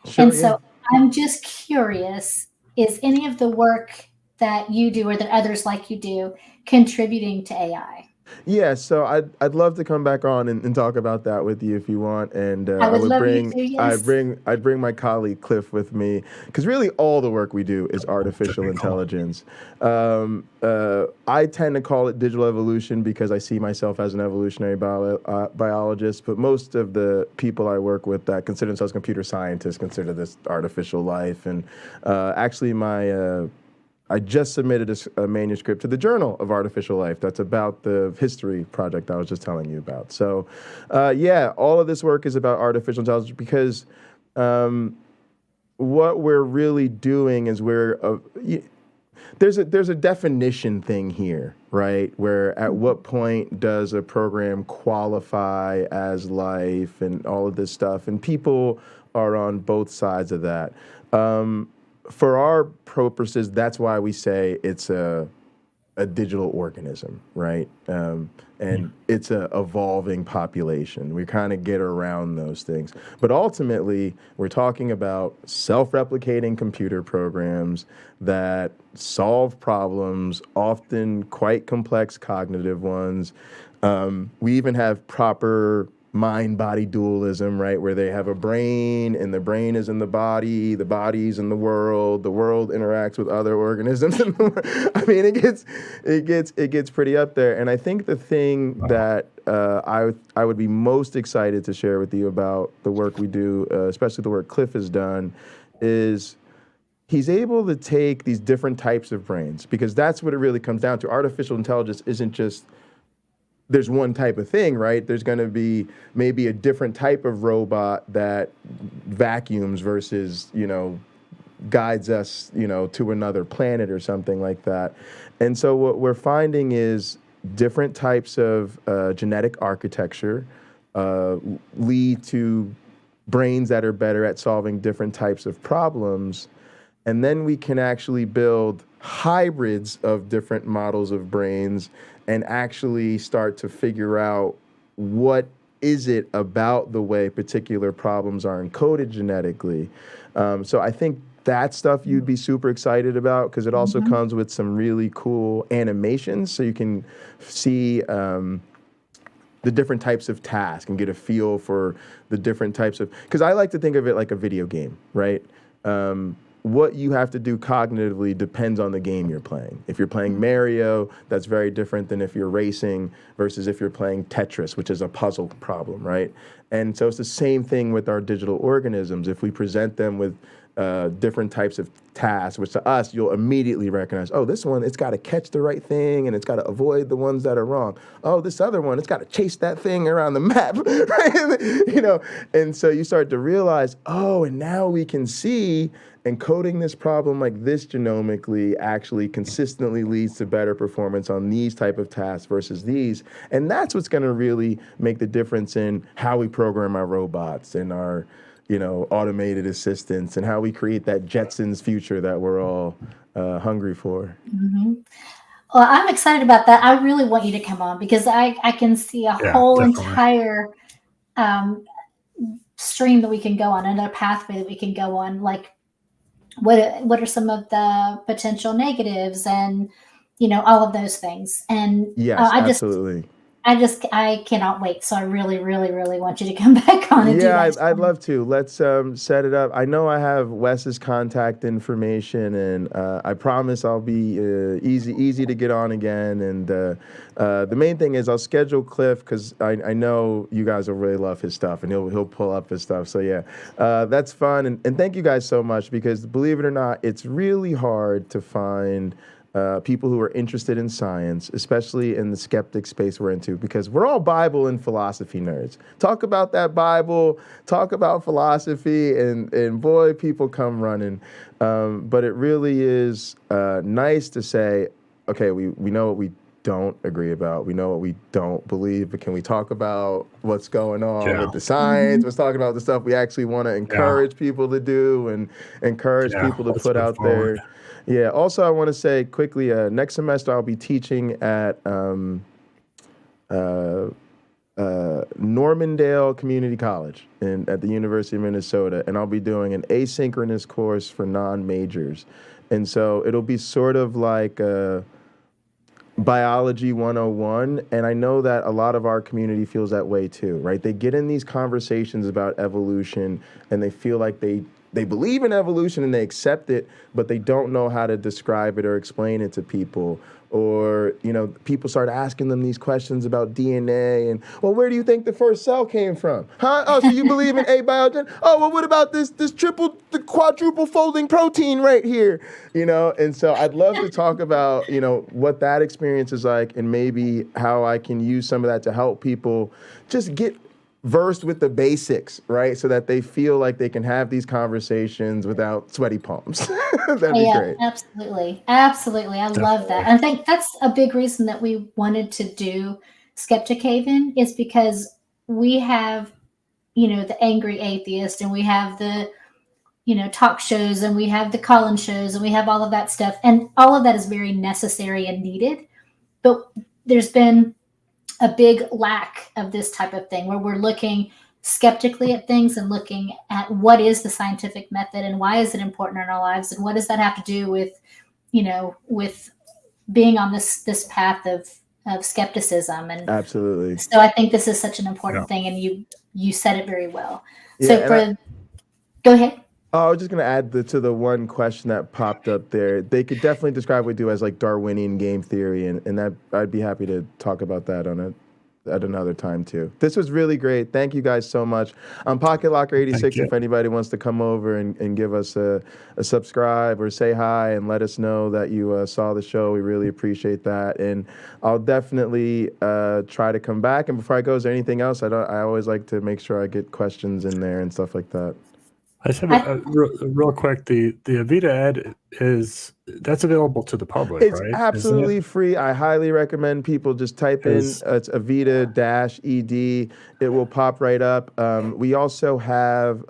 Sure, and so I'm just curious, is any of the work that you do or that others like you do contributing to AI? Yeah, so I'd love to come back on and talk about that with you if you want, and I would love you to, yes. I'd bring my colleague Cliff with me, because really all the work we do is artificial intelligence. I tend to call it digital evolution because I see myself as an evolutionary biologist, but most of the people I work with that consider themselves computer scientists consider this artificial life, and actually I just submitted a manuscript to the Journal of Artificial Life that's about the history project I was just telling you about. So, all of this work is about artificial intelligence because what we're really doing is there's a definition thing here, right? Where at what point does a program qualify as life and all of this stuff? And people are on both sides of that. For our purposes, that's why we say it's a digital organism, right? And it's a evolving population. We kind of get around those things. But ultimately, we're talking about self-replicating computer programs that solve problems, often quite complex cognitive ones. We even have proper mind-body dualism, right, where they have a brain, and the brain is in the body's in the world interacts with other organisms. I mean, it gets pretty up there. And I think the thing that I would be most excited to share with you about the work we do, especially the work Cliff has done, is he's able to take these different types of brains, because that's what it really comes down to. Artificial intelligence isn't just there's one type of thing, right? There's going to be maybe a different type of robot that vacuums versus, guides us, to another planet or something like that. And so what we're finding is different types of genetic architecture lead to brains that are better at solving different types of problems. And then we can actually build hybrids of different models of brains and actually start to figure out what is it about the way particular problems are encoded genetically. So I think that stuff you'd be super excited about, because it also comes with some really cool animations, so you can see the different types of tasks and get a feel for the different types of, because I like to think of it like a video game, right? What you have to do cognitively depends on the game you're playing. If you're playing Mario, that's very different than if you're racing versus if you're playing Tetris, which is a puzzle problem, right? And so it's the same thing with our digital organisms. If we present them with different types of tasks, which to us, you'll immediately recognize, oh, this one, it's got to catch the right thing and it's got to avoid the ones that are wrong. Oh, this other one, it's got to chase that thing around the map, right? And so you start to realize, oh, and now we can see encoding this problem like this genomically actually consistently leads to better performance on these type of tasks versus these. And that's what's going to really make the difference in how we program our robots and our automated assistants, and how we create that Jetsons future that we're all hungry for. Mm-hmm. Well, I'm excited about that. I really want you to come on because I can see a whole definitely. entire stream that we can go on, another pathway that we can go on. Like, what are some of the potential negatives, and all of those things. And yes, absolutely. I cannot wait. So I really, really, really want you to come back on and do that. I'd love to. Let's set it up. I know I have Wes's contact information, and I promise I'll be easy to get on again. And the main thing is I'll schedule Cliff because I know you guys will really love his stuff, and he'll pull up his stuff. So yeah, that's fun. And thank you guys so much, because believe it or not, it's really hard to find people who are interested in science, especially in the skeptic space we're into, because we're all Bible and philosophy nerds. Talk about that Bible, talk about philosophy, and boy, people come running. But it really is nice to say, okay, we know what we don't agree about. We know what we don't believe, but can we talk about what's going on with the science? Mm-hmm. Let's talk about the stuff we actually want to encourage people to do and encourage people to put out there. Yeah. Also, I want to say quickly, next semester I'll be teaching at Normandale Community College at the University of Minnesota, and I'll be doing an asynchronous course for non-majors. And so it'll be sort of like Biology 101, and I know that a lot of our community feels that way too, right? They get in these conversations about evolution, and they feel like they believe in evolution and they accept it, but they don't know how to describe it or explain it to people. Or, people start asking them these questions about DNA and, well, where do you think the first cell came from? Huh? Oh, so you believe in abiogen? Oh, well, what about the quadruple folding protein right here? And so I'd love to talk about, what that experience is like, and maybe how I can use some of that to help people just get versed with the basics, right? So that they feel like they can have these conversations without sweaty palms. That'd be great. Absolutely. Absolutely. I love that. And I think that's a big reason that we wanted to do Skeptic Haven, is because we have, the angry atheist, and we have the, talk shows, and we have the call-in shows, and we have all of that stuff. And all of that is very necessary and needed. But there's been a big lack of this type of thing, where we're looking skeptically at things and looking at what is the scientific method and why is it important in our lives, and what does that have to do with, with being on this path of skepticism. And absolutely. So I think this is such an important thing, and you said it very well. So go ahead. Oh, I was just going to add to the one question that popped up there. They could definitely describe what we do as like Darwinian game theory, and that I'd be happy to talk about that at another time too. This was really great. Thank you guys so much. I'm Pocket Locker 86. If anybody wants to come over and give us a subscribe or say hi and let us know that you saw the show, we really appreciate that. And I'll definitely try to come back. And before I go, is there anything else? I always like to make sure I get questions in there and stuff like that. I just have real quick. The Avita Ed that's available to the public, it's right? It's absolutely free. I highly recommend people just type in it's Avita-ED. It will pop right up. We also have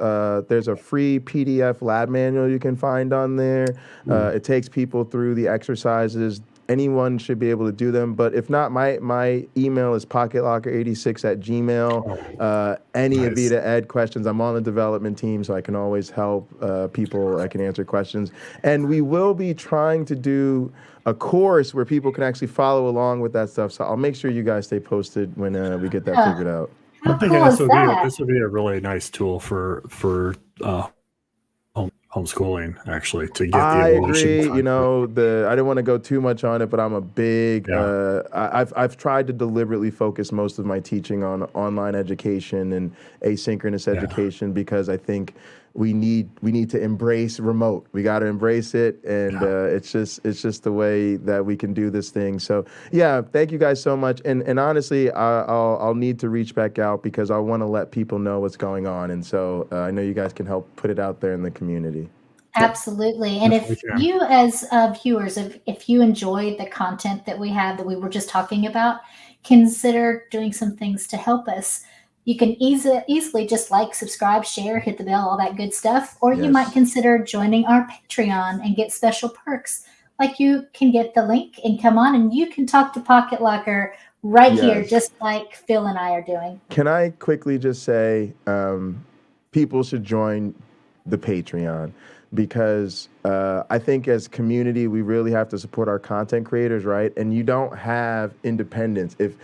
there's a free PDF lab manual you can find on there. It takes people through the exercises. Anyone should be able to do them, but if not, my email is pocketlocker86@gmail. Any Avita Ed questions, I'm on the development team, so I can always help people. I can answer questions, and we will be trying to do a course where people can actually follow along with that stuff. So I'll make sure you guys stay posted when we get that figured out. I'm thinking this would be a really nice tool for homeschooling, actually, to get the evolution. I agree. I didn't want to go too much on it, but I'm a big. I've tried to deliberately focus most of my teaching on online education and asynchronous education, because I think we need to embrace remote. We got to embrace it, and it's just the way that we can do this thing. So yeah, thank you guys so much. And honestly, I'll need to reach back out because I want to let people know what's going on. And so I know you guys can help put it out there in the community. Absolutely. And if you as viewers, if you enjoy the content that we have that we were just talking about, consider doing some things to help us. You can easily just like, subscribe, share, hit the bell, all that good stuff. Or you might consider joining our Patreon and get special perks. Like you can get the link and come on and you can talk to Pocket Locker right here, just like Phil and I are doing. Can I quickly just say people should join the Patreon? Because I think as community, we really have to support our content creators, right? And you don't have independence. If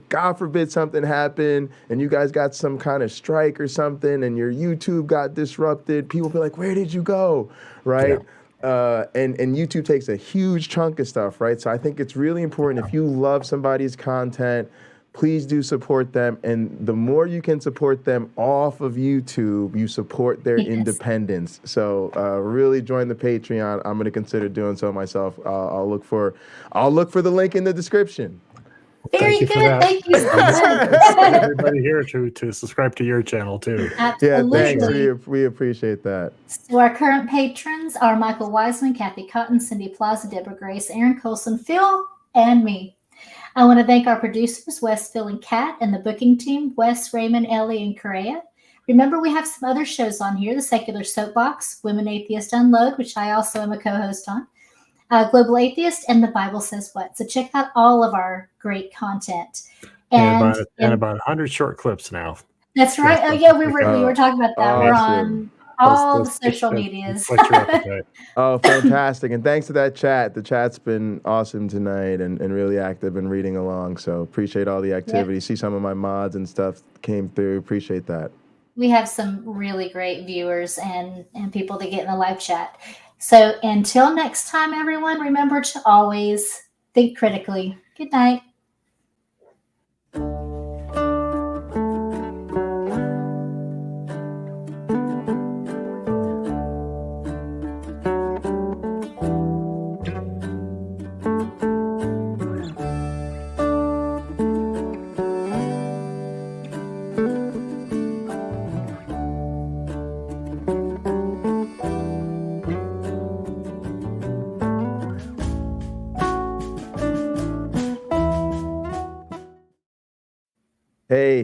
God forbid something happened and you guys got some kind of strike or something and your YouTube got disrupted, people be like, where did you go, right? And YouTube takes a huge chunk of stuff, right? So I think it's really important if you love somebody's content, please do support them. And the more you can support them off of YouTube, you support their independence. So really join the Patreon. I'm going to consider doing so myself. I'll look for the link in the description. Very good. Thank you so much. Everybody here to subscribe to your channel too. Absolutely. Yeah, thanks. We appreciate that. So our current patrons are Michael Wiseman, Kathy Cotton, Cindy Plaza, Deborah Grace, Aaron Coalson, Phil, and me. I want to thank our producers, Wes, Phil, and Kat, and the booking team, Wes, Raymond, Ellie, and Correa. Remember, we have some other shows on here, the Secular Soapbox, Women Atheist Unload, which I also am a co-host on, Global Atheist, and The Bible Says What. So check out all of our great content. And about 100 short clips now. That's right. Oh, yeah, we were talking about that. We're on all the social medias. Oh, fantastic. And thanks to that chat. The chat's been awesome tonight and really active and reading along. So appreciate all the activity. See some of my mods and stuff came through. Appreciate that. We have some really great viewers and people that get in the live chat. So until next time, everyone, remember to always think critically. Good night. Hey.